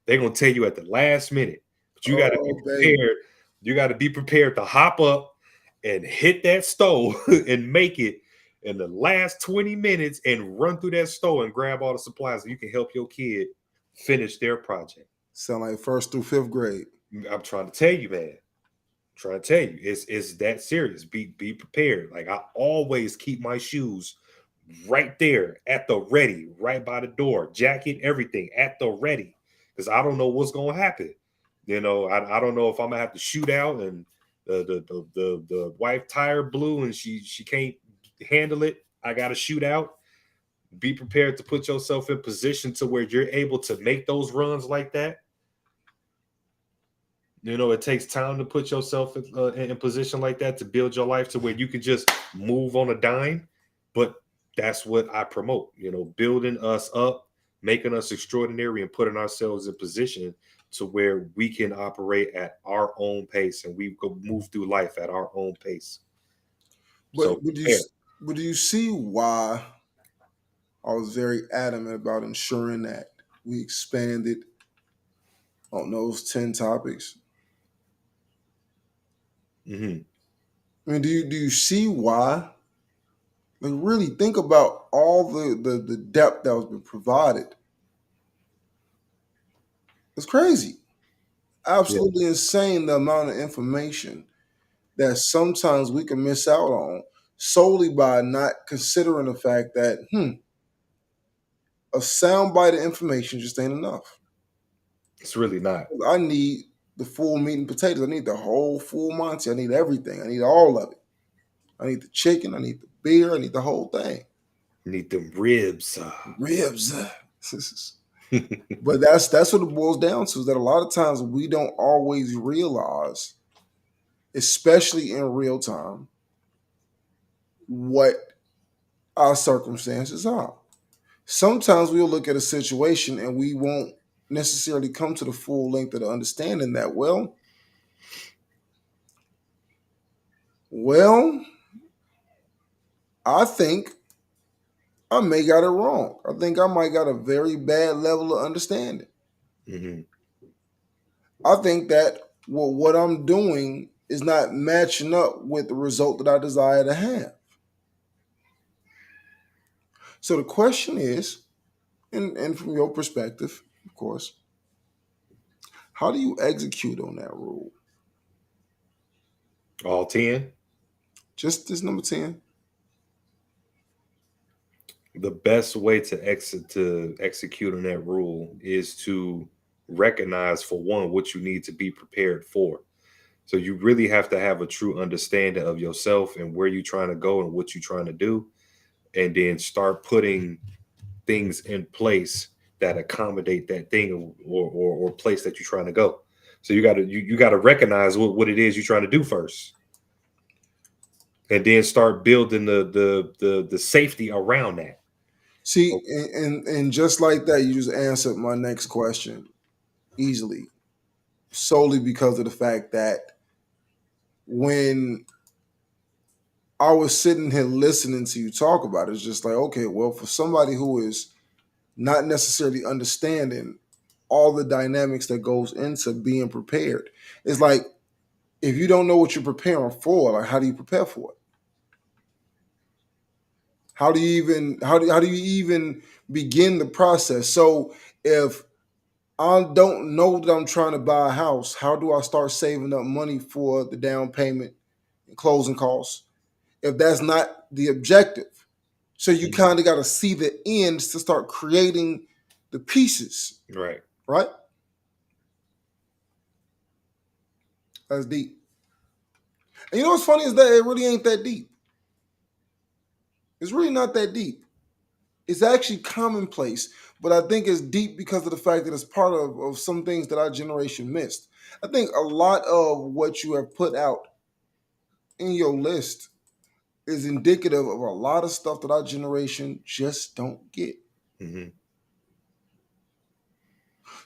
Speaker 3: they're going to tell you at the last minute. But you got to be prepared. You got to be prepared to hop up and hit that stove and make it in the last 20 minutes and run through that store and grab all the supplies so you can help your kid finish their project.
Speaker 1: Sound like 1st through 5th grade.
Speaker 3: I'm trying to tell you, man. I'm trying to tell you, it's that serious. Be prepared. Like I always keep my shoes right there at the ready, right by the door, jacket, everything at the ready, because I don't know what's gonna happen. I don't know if I'm gonna have to shoot out and the wife tire blew and she can't handle it. I gotta shoot out. Be prepared to put yourself in position to where you're able to make those runs like that. It takes time to put yourself in position like that to build your life to where you can just move on a dime. But that's what I promote, building us up, making us extraordinary and putting ourselves in position to where we can operate at our own pace and we go move through life at our own pace.
Speaker 1: But do you see why I was very adamant about ensuring that we expanded on those 10 topics?
Speaker 3: Mm-hmm.
Speaker 1: I mean, do you see why? Like, really think about all the depth that was been provided. It's crazy. Absolutely insane the amount of information that sometimes we can miss out on solely by not considering the fact that a soundbite of information just ain't enough.
Speaker 3: It's really not.
Speaker 1: I need the full meat and potatoes. I need the whole full Monty. I need everything. I need all of it. I need the chicken. I need the beer. I need the whole thing.
Speaker 3: You need them ribs.
Speaker 1: Ribs. But that's what it boils down to, is that a lot of times we don't always realize, especially in real time, what our circumstances are. Sometimes we'll look at a situation and we won't necessarily come to the full length of the understanding that, well, I think I may got it wrong. I think I might got a very bad level of understanding.
Speaker 3: Mm-hmm.
Speaker 1: I think that what I'm doing is not matching up with the result that I desire to have. So the question is, and from your perspective, of course, how do you execute on that rule?
Speaker 3: All 10.
Speaker 1: Just this number 10.
Speaker 3: The best way to execute on that rule is to recognize, for one, what you need to be prepared for. So you really have to have a true understanding of yourself and where you're trying to go and what you're trying to do, and then start putting things in place that accommodate that thing or place that you're trying to go. So you gotta recognize what it is you're trying to do first, and then start building the safety around that.
Speaker 1: See, and just like that, you just answered my next question easily, solely because of the fact that when I was sitting here listening to you talk about it, it's just like, okay, well, for somebody who is not necessarily understanding all the dynamics that goes into being prepared, it's like, if you don't know what you're preparing for, like, how do you prepare for it? How do you even begin the process? So if I don't know that I'm trying to buy a house, how do I start saving up money for the down payment and closing costs if that's not the objective? So you kind of got to see the ends to start creating the pieces.
Speaker 3: Right.
Speaker 1: Right? That's deep. And you know what's funny is that it really ain't that deep. It's really not that deep. It's actually commonplace, but I think it's deep because of the fact that it's part of some things that our generation missed. I think a lot of what you have put out in your list is indicative of a lot of stuff that our generation just don't get.
Speaker 3: Mm-hmm.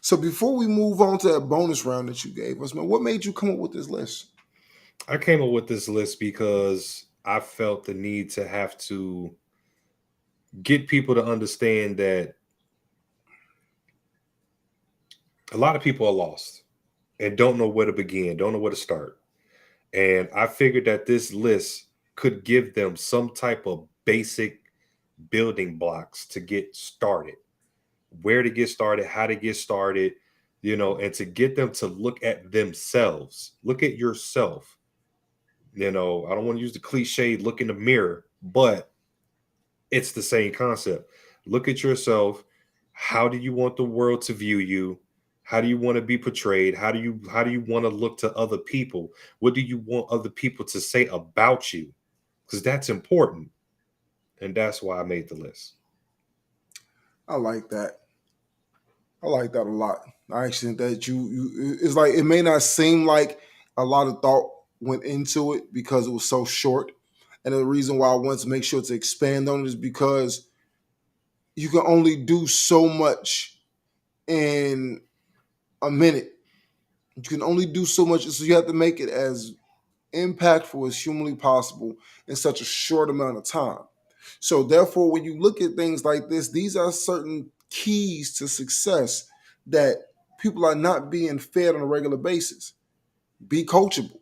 Speaker 1: So before we move on to that bonus round that you gave us, man, what made you come up with this list?
Speaker 3: I came up with this list because I felt the need to have to get people to understand that a lot of people are lost and don't know where to begin, don't know where to start. And I figured that this list could give them some type of basic building blocks to get started, where to get started, how to get started, and to get them to look at themselves, look at yourself. I don't want to use the cliche, look in the mirror, but it's the same concept. Look at yourself. How do you want the world to view you? How do you want to be portrayed? How do you want to look to other people? What do you want other people to say about you? Because that's important. And that's why I made the list.
Speaker 1: I like that. I like that a lot. I actually think that it's like, it may not seem like a lot of thought went into it because it was so short. And the reason why I wanted to make sure to expand on it is because you can only do so much in a minute. You can only do so much. So you have to make it as impactful as humanly possible in such a short amount of time. So therefore, when you look at things like this, these are certain keys to success that people are not being fed on a regular basis. Be coachable.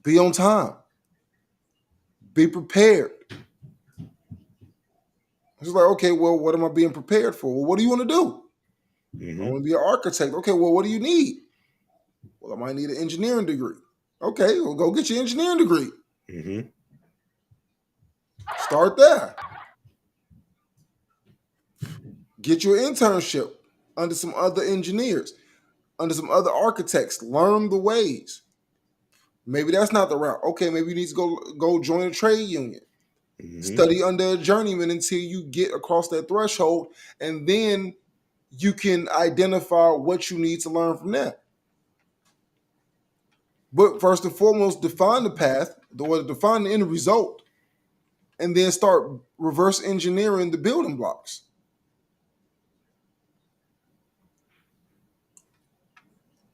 Speaker 1: Be on time. Be prepared. It's like, okay, well, what am I being prepared for? Well, what do you want to do?
Speaker 3: Mm-hmm.
Speaker 1: I want to be an architect. Okay, well, what do you need? Well, I might need an engineering degree. Okay, well, go get your engineering degree.
Speaker 3: Mm-hmm.
Speaker 1: Start there. Get your internship under some other engineers, under some other architects. Learn the ways. Maybe that's not the route. Okay, maybe you need to go join a trade union.
Speaker 3: Mhm.
Speaker 1: Study under a journeyman until you get across that threshold, and then you can identify what you need to learn from that. But first and foremost, define the path, define the end result, and then start reverse engineering the building blocks.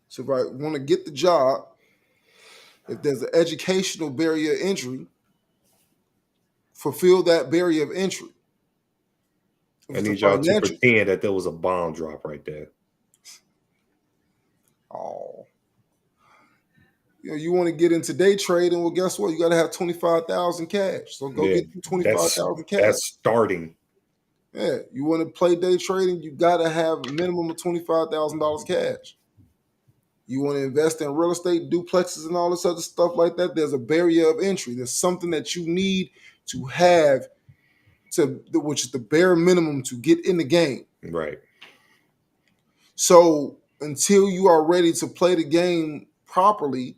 Speaker 1: So if I want to get the job, if there's an educational barrier of entry, fulfill that barrier of entry. If
Speaker 3: I
Speaker 1: it's a
Speaker 3: need y'all to
Speaker 1: financial,
Speaker 3: pretend that there was a bomb drop right there.
Speaker 1: oh, you want to get into day trading? Well, guess what? You got to have 25,000 cash. So go
Speaker 3: Yeah,
Speaker 1: get 25,000 cash.
Speaker 3: That's starting.
Speaker 1: Yeah, you want to play day trading? You got to have a minimum of $25,000 cash. You want to invest in real estate, duplexes, and all this other stuff like that? There's a barrier of entry. There's something that you need to have which is the bare minimum to get in the game.
Speaker 3: Right.
Speaker 1: So until you are ready to play the game properly,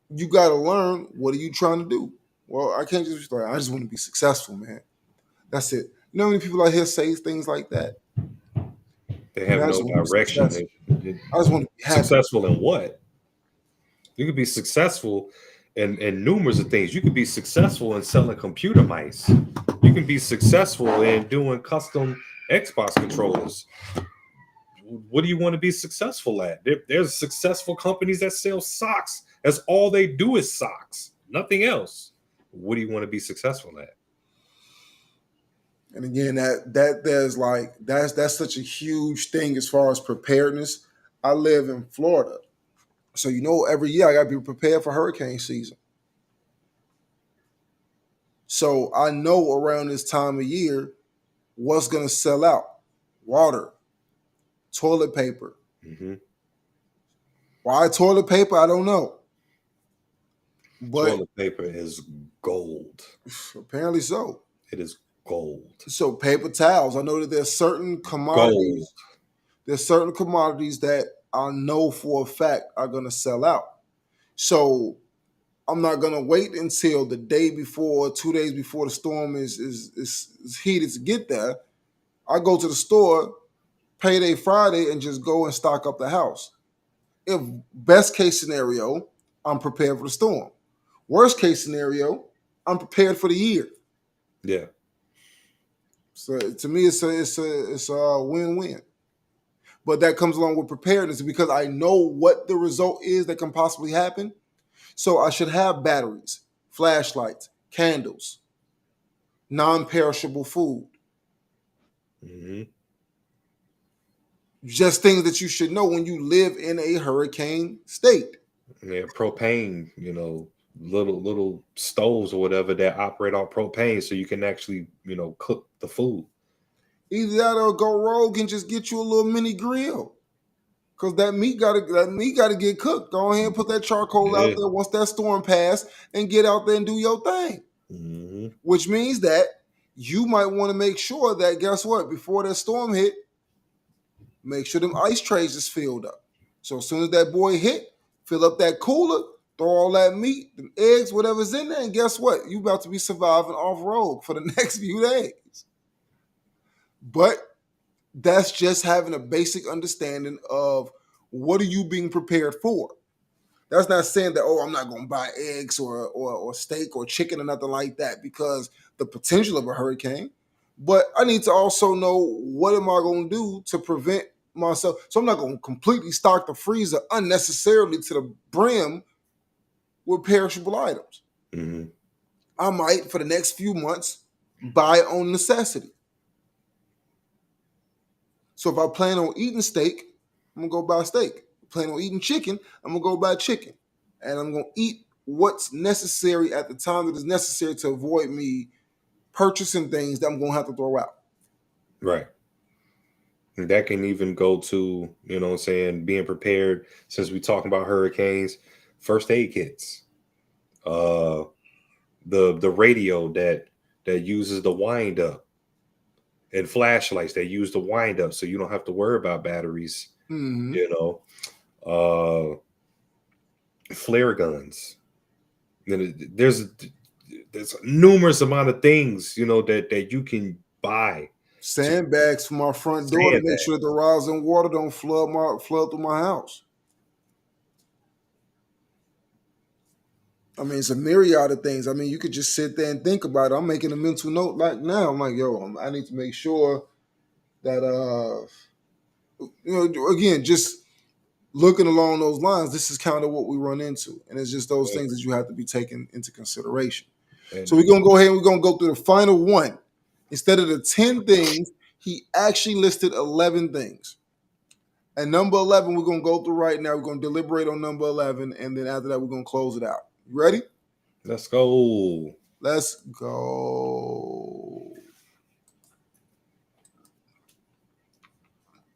Speaker 1: you got to learn, what are you trying to do? Well, I can't just be like, I just want to be successful, man. That's it. You know how many people out here say things like that?
Speaker 3: They have no direction.
Speaker 1: I just want to be happy.
Speaker 3: Successful in what? You could be successful in numerous of things. You could be successful in selling computer mice. You can be successful in doing custom Xbox controllers. What do you want to be successful at? There's successful companies that sell socks. That's all they do is socks, nothing else. What do you want to be successful at?
Speaker 1: And again, that's such a huge thing as far as preparedness. I live in Florida, so every year I got to be prepared for hurricane season. So I know around this time of year what's going to sell out: water, toilet paper.
Speaker 3: Mm-hmm.
Speaker 1: Why toilet paper? I don't know. But
Speaker 3: toilet paper is gold.
Speaker 1: Apparently so.
Speaker 3: It is gold.
Speaker 1: So paper towels. I know that there's certain commodities.
Speaker 3: Gold.
Speaker 1: There's certain commodities that I know for a fact are going to sell out. So I'm not going to wait until the day before, 2 days before the storm is heated to get there. I go to the store, payday Friday, and just go and stock up the house. If best case scenario, I'm prepared for the storm. Worst case scenario, I'm prepared for the year.
Speaker 3: Yeah.
Speaker 1: So to me, it's a win-win. But that comes along with preparedness, because I know what the result is that can possibly happen. So I should have batteries, flashlights, candles, non-perishable food.
Speaker 3: Mm-hmm.
Speaker 1: Just things that you should know when you live in a hurricane state.
Speaker 3: Yeah, propane, little stoves or whatever that operate on propane, so you can actually, cook the food.
Speaker 1: Either that or go rogue and just get you a little mini grill. Because that meat gotta get cooked. Go ahead and put that charcoal out there once that storm passed, and get out there and do your thing.
Speaker 3: Mm-hmm.
Speaker 1: Which means that you might want to make sure that, guess what, before that storm hit, make sure them ice trays is filled up. So as soon as that boy hit, fill up that cooler, throw all that meat, them eggs, whatever's in there, and guess what? You about to be surviving off road for the next few days. But that's just having a basic understanding of what are you being prepared for. That's not saying that, I'm not going to buy eggs or steak or chicken or nothing like that because the potential of a hurricane. But I need to also know, what am I going to do to prevent myself? So I'm not going to completely stock the freezer unnecessarily to the brim with perishable items.
Speaker 3: Mm-hmm.
Speaker 1: I might, for the next few months, buy on necessity. So if I plan on eating steak, I'm going to go buy steak. Plan on eating chicken, I'm going to go buy chicken. And I'm going to eat what's necessary at the time that is necessary to avoid me purchasing things that I'm going to have to throw out.
Speaker 3: Right. And that can even go to, being prepared, since we're talking about hurricanes, first aid kits. The radio that uses the wind up, and flashlights that use the wind up, so you don't have to worry about batteries.
Speaker 1: Mm-hmm.
Speaker 3: Flare guns. There's there's numerous amount of things, you know, that you can buy.
Speaker 1: Sandbags for my front door to make
Speaker 3: Sandbags.
Speaker 1: sure that the rising water don't flood through my house. I mean, it's a myriad of things. I mean, you could just sit there and think about it. I'm making a mental note like now. I'm like, yo, I need to make sure that again, just looking along those lines, this is kind of what we run into. And it's just those things that you have to be taken into consideration.
Speaker 3: And
Speaker 1: So we're gonna go ahead and we're gonna go through the final one. Instead of the 10 things, he actually listed 11 things. And number 11, we're gonna go through right now. We're gonna deliberate on number 11, and then after that, we're gonna close it out. You ready?
Speaker 3: let's go.
Speaker 1: Let's go.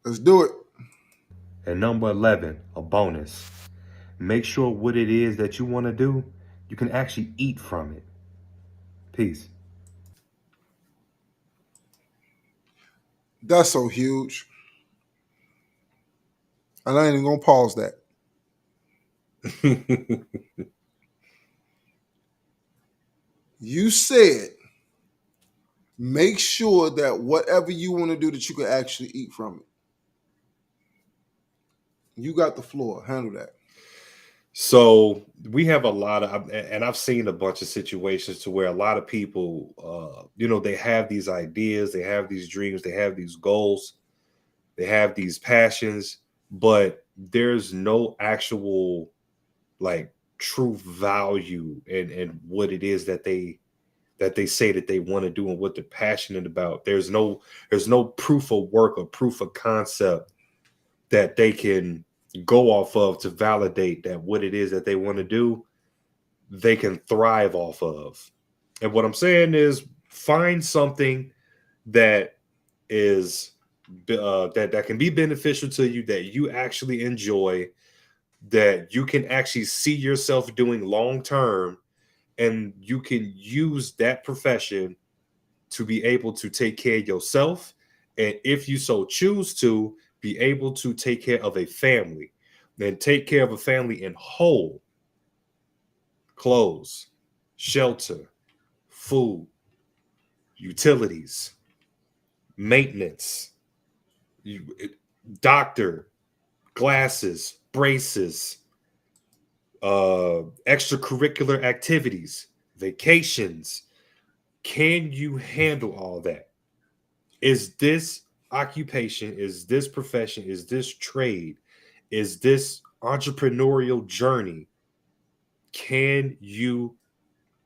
Speaker 1: Let's do it.
Speaker 2: And number 11, a bonus. Make sure what it is that you want to do, you can actually eat from it. Peace.
Speaker 1: That's so huge. And I ain't even gonna pause that. You said make sure that whatever you want to do that you can actually eat from it. You got the floor. Handle that.
Speaker 3: So we have a lot of, and I've seen a bunch of situations to where a lot of people, you know, they have these ideas, they have these dreams, they have these goals, they have these passions, but there's no actual like true value in what it is that they say that they want to do and what they're passionate about. There's no proof of work or proof of concept that they can go off of to validate that what it is that they want to do, they can thrive off of. And what I'm saying is find something that is that can be beneficial to you, that you actually enjoy, that you can actually see yourself doing long term, and you can use that profession to be able to take care of yourself, and if you so choose to, be able to take care of a family, then take care of a family in whole: clothes, shelter, food, utilities, maintenance, doctor, glasses, braces, extracurricular activities, vacations. Can you handle all that? Is this occupation, is this profession, is this trade, is this entrepreneurial journey, can you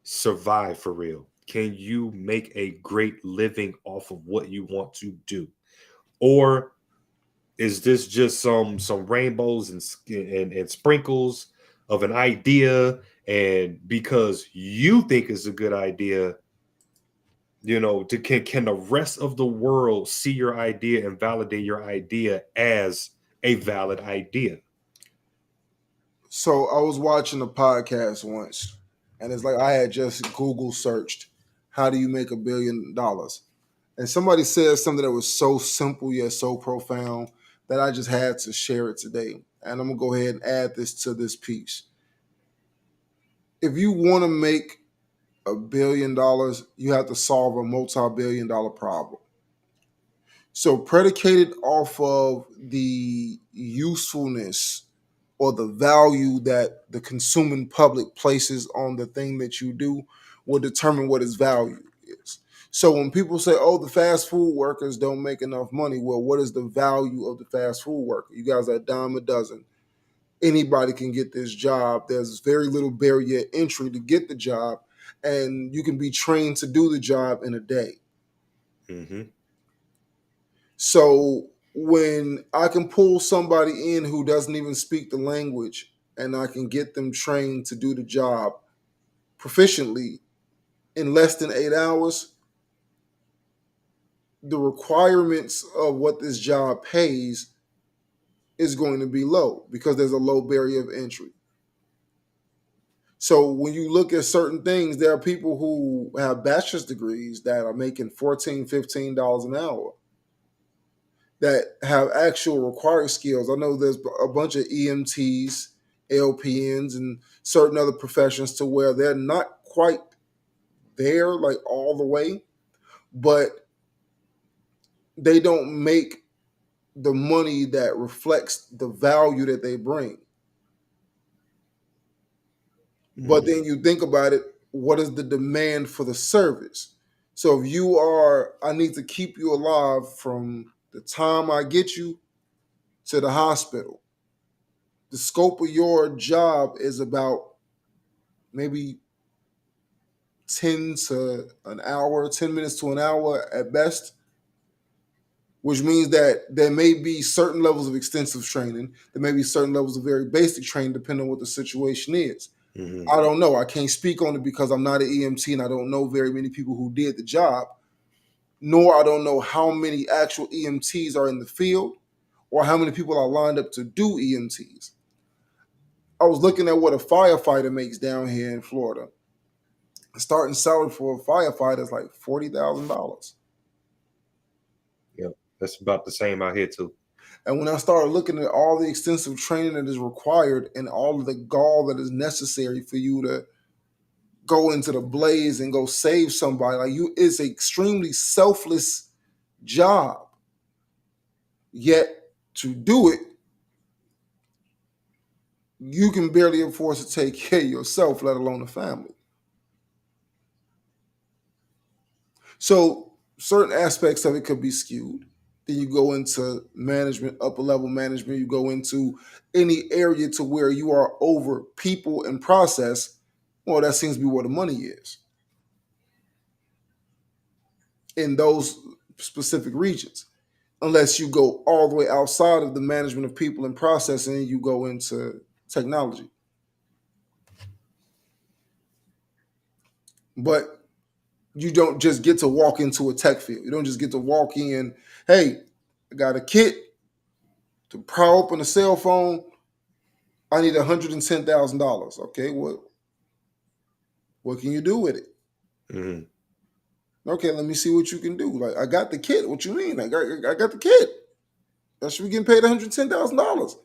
Speaker 3: survive for real? Can you make a great living off of what you want to do? Or is this just some rainbows and sprinkles of an idea, and because you think it's a good idea, you know, can the rest of the world see your idea and validate your idea as a valid idea?
Speaker 1: So I was watching a podcast once, and it's like I had just Google searched, how do you make $1 billion? And somebody said something that was so simple yet so profound that I just had to share it today. And I'm going to go ahead and add this to this piece. If you want to make $1 billion, you have to solve a multi-billion-dollar problem. So predicated off of the usefulness or the value that the consuming public places on the thing that you do will determine what its value is. So when people say, oh, the fast food workers don't make enough money, well, what is the value of the fast food worker? You guys are a dime a dozen. Anybody can get this job. There's very little barrier entry to get the job, and you can be trained to do the job in a day.
Speaker 3: Mm-hmm.
Speaker 1: So when I can pull somebody in who doesn't even speak the language, and I can get them trained to do the job proficiently in less than 8 hours, the requirements of what this job pays is going to be low because there's a low barrier of entry. So when you look at certain things, there are people who have bachelor's degrees that are making $14, $15 an hour that have actual required skills. I know there's a bunch of EMTs, LPNs, and certain other professions to where they're not quite there like all the way, but they don't make the money that reflects the value that they bring. But then you think about it, what is the demand for the service? So if you are, I need to keep you alive from the time I get you to the hospital. The scope of your job is about maybe 10 to an hour, 10 minutes to an hour at best, which means that there may be certain levels of extensive training. There may be certain levels of very basic training, depending on what the situation is. I don't know. I can't speak on it because I'm not an EMT and I don't know very many people who did the job, nor I don't know how many actual EMTs are in the field or how many people are lined up to do EMTs. I was looking at what a firefighter makes down here in Florida. The starting salary for a firefighter is like $40,000.
Speaker 3: Yep, that's about the same out here too.
Speaker 1: And when I started looking at all the extensive training that is required and all of the gall that is necessary for you to go into the blaze and go save somebody, like you, it's an extremely selfless job. Yet to do it, you can barely afford to take care of yourself, let alone a family. So certain aspects of it could be skewed. Then you go into management, upper level management, you go into any area to where you are over people and process. Well, that seems to be where the money is in those specific regions. Unless you go all the way outside of the management of people and processing, you go into technology. But you don't just get to walk into a tech field. You don't just get to walk in, hey, I got a kit to power open a cell phone. I need $110,000. Okay, what can you do with it? Okay, let me see what you can do. Like, I got the kit. What you mean? I got the kit. I should be getting paid $110,000.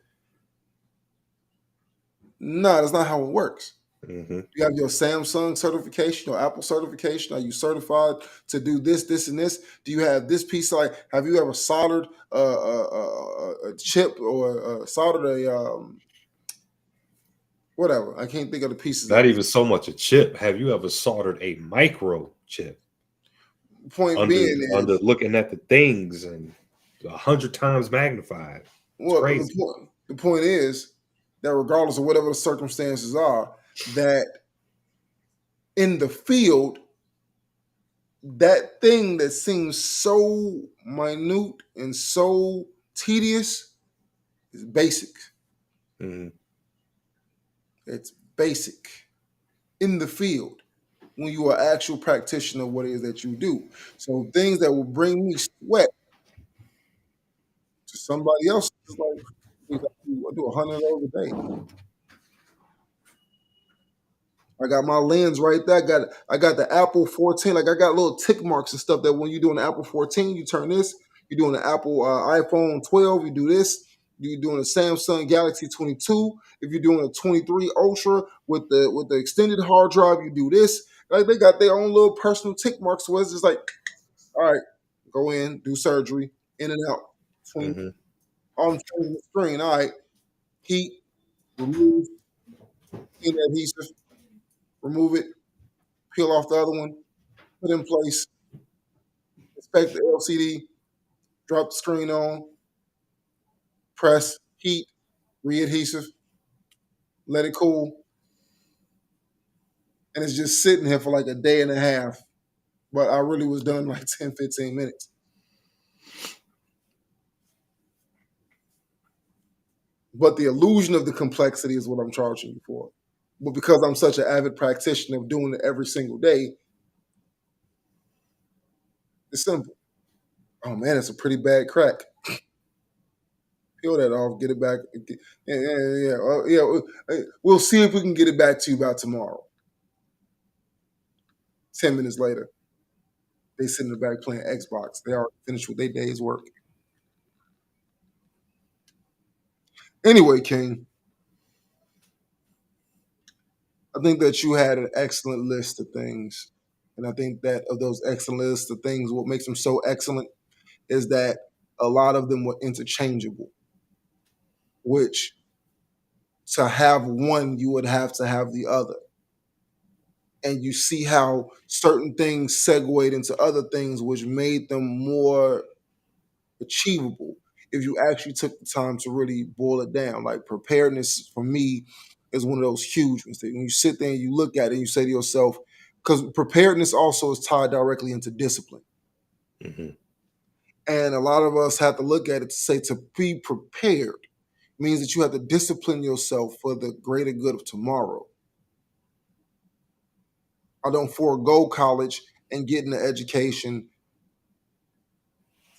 Speaker 1: No, that's not how it works. You have your Samsung certification or Apple certification. Are you certified to do this, this, and this? Do you have this piece? Like, have you ever soldered a chip or soldered a whatever? I can't think of the pieces.
Speaker 3: Not even so much a chip. Have you ever soldered a microchip?
Speaker 1: Point
Speaker 3: under,
Speaker 1: being is,
Speaker 3: under looking at the things and 100 times magnified. It's
Speaker 1: well,
Speaker 3: crazy.
Speaker 1: the point is that regardless of whatever the circumstances are, that in the field, that thing that seems so minute and so tedious is basic. It's basic in the field when you are actual practitioner of what it is that you do. So things that will bring me sweat to somebody else is like, I do 100 of those a day. I got my lens right there. I got the Apple 14. Like, I got little tick marks and stuff that when you're doing the Apple 14, you turn this. You're doing the Apple iPhone 12, you do this. You're doing a Samsung Galaxy 22. If you're doing a 23 Ultra with the extended hard drive, you do this. Like, they got their own little personal tick marks where it's just like, all right, go in, do surgery, in and out. On the screen, all right, heat, remove, clean adhesive, remove it, peel off the other one, put in place, inspect the LCD, drop the screen on, press, heat, readhesive, let it cool. And it's just sitting here for like a day and a half. But I really was done in like 10, 15 minutes. But the illusion of the complexity is what I'm charging you for. But because I'm such an avid practitioner of doing it every single day, it's simple. Oh man, it's a pretty bad crack. Peel that off, get it back. Yeah. We'll see if we can get it back to you by tomorrow. 10 minutes later, they sit in the back playing Xbox. They already finished with their day's work. Anyway, King, I think that you had an excellent list of things And I think that of those excellent lists, the things what makes them so excellent is that a lot of them were interchangeable, which to have one, you would have to have the other. And you see how certain things segued into other things, which made them more achievable if you actually took the time to really boil it down. Like preparedness for me is one of those huge ones. When you sit there and you look at it and you say to yourself, because preparedness also is tied directly into discipline.
Speaker 3: Mm-hmm.
Speaker 1: And a lot of us have to look at it to say to be prepared means that you have to discipline yourself for the greater good of tomorrow. I don't forego college and get an education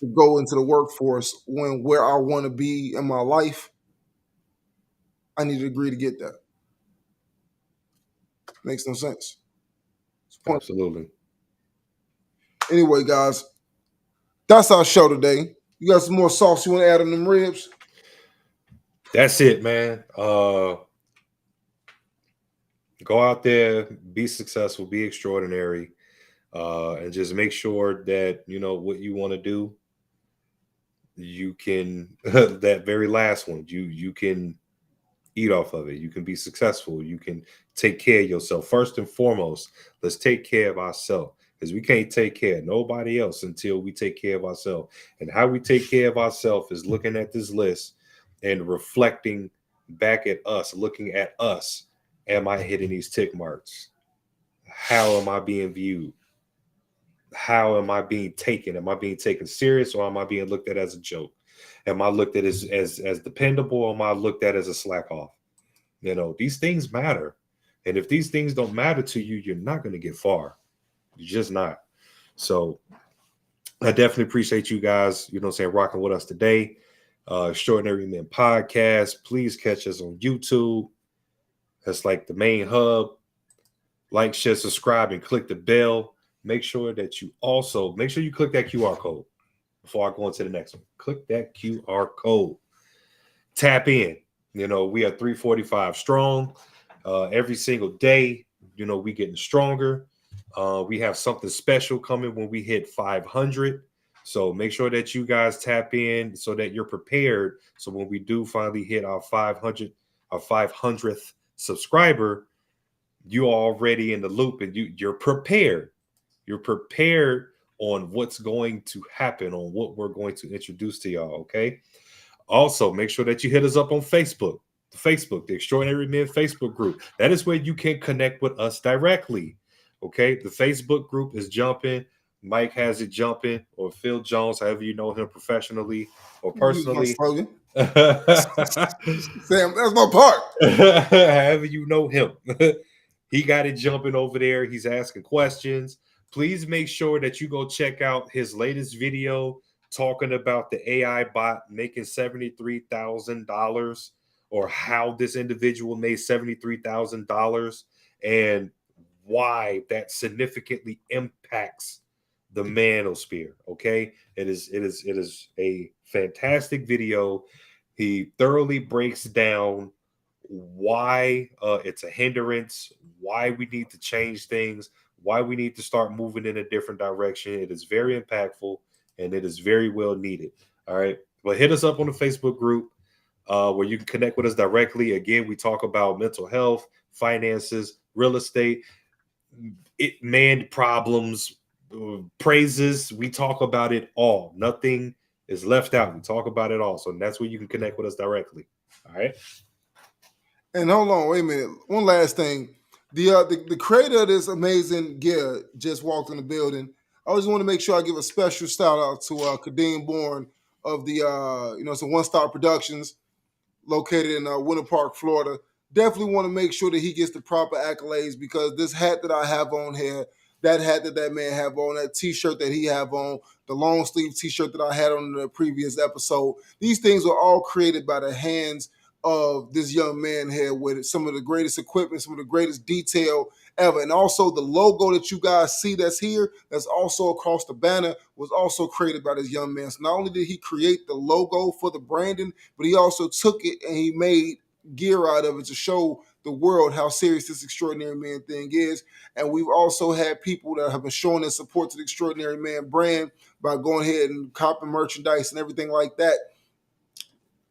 Speaker 1: to go into the workforce when where I want to be in my life, I need a degree to get that. Makes no sense.
Speaker 3: Absolutely.
Speaker 1: Anyway, guys, that's our show today. You got some more sauce you want to add on them ribs?
Speaker 3: That's it, man. Go out there, be successful, be extraordinary, and just make sure that you know what you want to do. You can that very last one, you can eat off of it. You can be successful. You can take care of yourself. First and foremost, let's take care of ourselves because we can't take care of nobody else until we take care of ourselves. And how we take care of ourselves is looking at this list and reflecting back at us, looking at us. Am I hitting these tick marks? How am I being viewed? How am I being taken? Am I being taken serious or am I being looked at as a joke? Am I looked at as dependable or am I looked at as a slack off? You know, these things matter. And if these things don't matter to you, you're not going to get far. You're just not. So I definitely appreciate you guys, you know what I'm saying, rocking with us today. Extraordinary Men Podcast. Please catch us on YouTube. That's like the main hub. Like, share, subscribe, and click the bell. Make sure that you also make sure you click that QR code before I go into the next one. Click that QR code. Tap in. You know, we are 345 strong. Every single day, you know, we getting stronger. We have something special coming when we hit 500. So make sure that you guys tap in so that you're prepared. So when we do finally hit our 500th subscriber, you're already in the loop and you're prepared. You're prepared on what's going to happen, on what we're going to introduce to y'all, okay? Also, make sure that you hit us up on Facebook, the Extraordinary Men Facebook group. That is where you can connect with us directly, okay? The Facebook group is jumping. Mike has it jumping, or Phil Jones, however you know him professionally or personally.
Speaker 1: Sam, that's my part.
Speaker 3: However you know him. He got it jumping over there. He's asking questions. Please make sure that you go check out his latest video talking about the AI bot making $73,000 or how this individual made $73,000 and why that significantly impacts the manosphere. Okay. It is a fantastic video. He thoroughly breaks down why it's a hindrance, why we need to change things, why we need to start moving in a different direction. It is very impactful and it is very well needed. All right. But hit us up on the Facebook group where you can connect with us directly. Again, we talk about mental health, finances, real estate, man problems, praises. We talk about it all. Nothing is left out. We talk about it all. So that's where you can connect with us directly. All right.
Speaker 1: And hold on, wait a minute. One last thing. The creator of this amazing gear just walked in the building. I just want to make sure I give a special shout out to Kadeem Bourne of the it's a One Star Productions located in Winter Park, Florida. Definitely want to make sure that he gets the proper accolades because this hat that I have on here, that hat that man have on, that T-shirt that he have on, the long sleeve T-shirt that I had on the previous episode, these things were all created by the hands of this young man here with some of the greatest equipment, some of the greatest detail ever. And also the logo that you guys see that's here, that's also across the banner, was also created by this young man. So not only did he create the logo for the branding, but he also took it and he made gear out of it to show the world how serious this Extraordinary Man thing is. And we've also had people that have been showing their support to the Extraordinary Man brand by going ahead and copping merchandise and everything like that.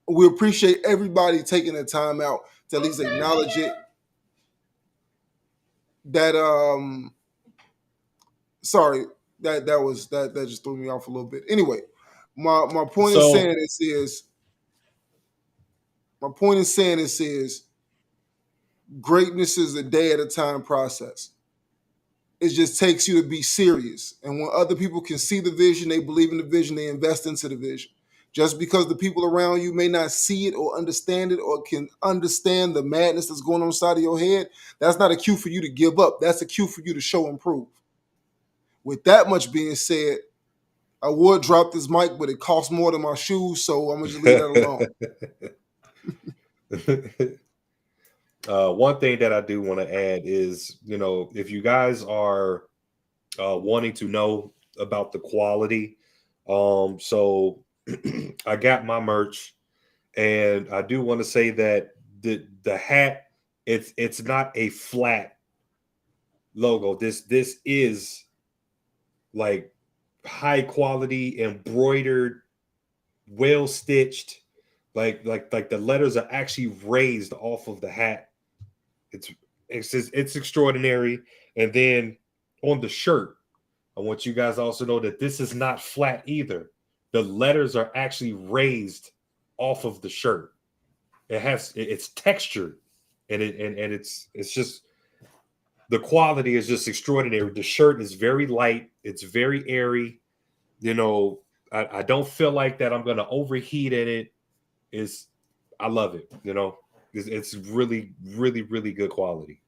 Speaker 1: We appreciate everybody taking the time out to at least acknowledge it. That sorry, that just threw me off a little bit. Anyway, my point in saying this is greatness is a day at a time process. It just takes you to be serious. And when other people can see the vision, they believe in the vision, they invest into the vision. Just because the people around you may not see it or understand it or can understand the madness that's going on inside of your head, that's not a cue for you to give up. That's a cue for you to show and prove. With that much being said, I would drop this mic, but it costs more than my shoes, so I'm going to just leave that
Speaker 3: alone. One thing that I do want to add is, if you guys are wanting to know about the quality, so I got my merch, and I do want to say that the hat, it's not a flat logo. This is like high quality, embroidered, well stitched, like the letters are actually raised off of the hat. It's extraordinary. And then on the shirt, I want you guys to also know that this is not flat either. The letters are actually raised off of the shirt. It's textured, and it's just, the quality is just extraordinary. The shirt is very light. It's very airy. I don't feel like that I'm going to overheat in it. I love it. It's really, really, really good quality.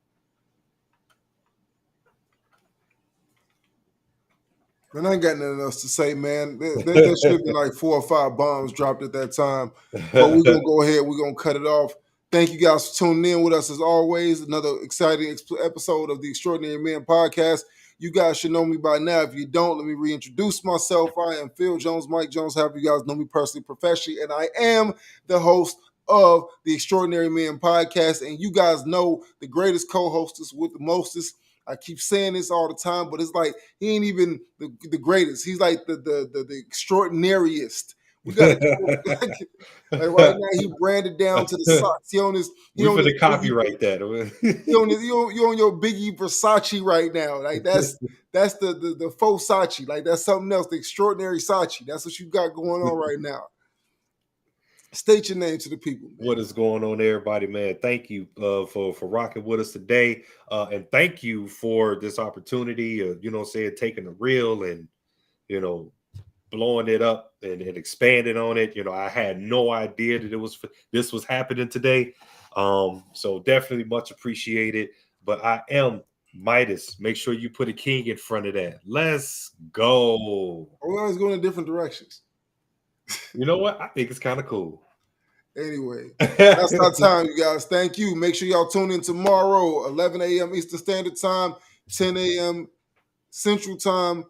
Speaker 1: Man, I ain't got nothing else to say, man. There should have been like 4 or 5 bombs dropped at that time. But we're going to go ahead. We're going to cut it off. Thank you guys for tuning in with us as always. Another exciting episode of the Extraordinary Man podcast. You guys should know me by now. If you don't, let me reintroduce myself. I am Phil Jones, Mike Jones. Have you guys know me personally, professionally, and I am the host of the Extraordinary Man podcast. And you guys know the greatest co-hostess with the mostest. I keep saying this all the time, but it's like he ain't even the greatest. He's like the extraordinariest. We got like right now he branded down to the socks. He on his.
Speaker 3: We for the copyright that.
Speaker 1: You on your Biggie Versace right now. Like that's the faux Sachi. Like that's something else. The extraordinary Sachi. That's what you got going on right now. State your name to the people, man.
Speaker 3: What is going on, everybody, man? Thank you for rocking with us today. And thank you for this opportunity of, taking the reel and, blowing it up and expanding on it. I had no idea that this was happening today. So definitely much appreciated. But I am Midas. Make sure you put a king in front of that. Let's go.
Speaker 1: We're always going in different directions.
Speaker 3: You know what? I think it's kind of cool.
Speaker 1: Anyway, that's our time, you guys. Thank you. Make sure y'all tune in tomorrow, 11 a.m. Eastern Standard Time, 10 a.m. Central Time.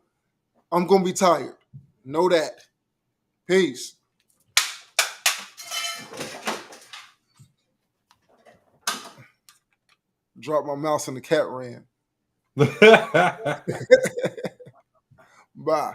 Speaker 1: I'm going to be tired. Know that. Peace. Drop my mouse and the cat ran. Bye.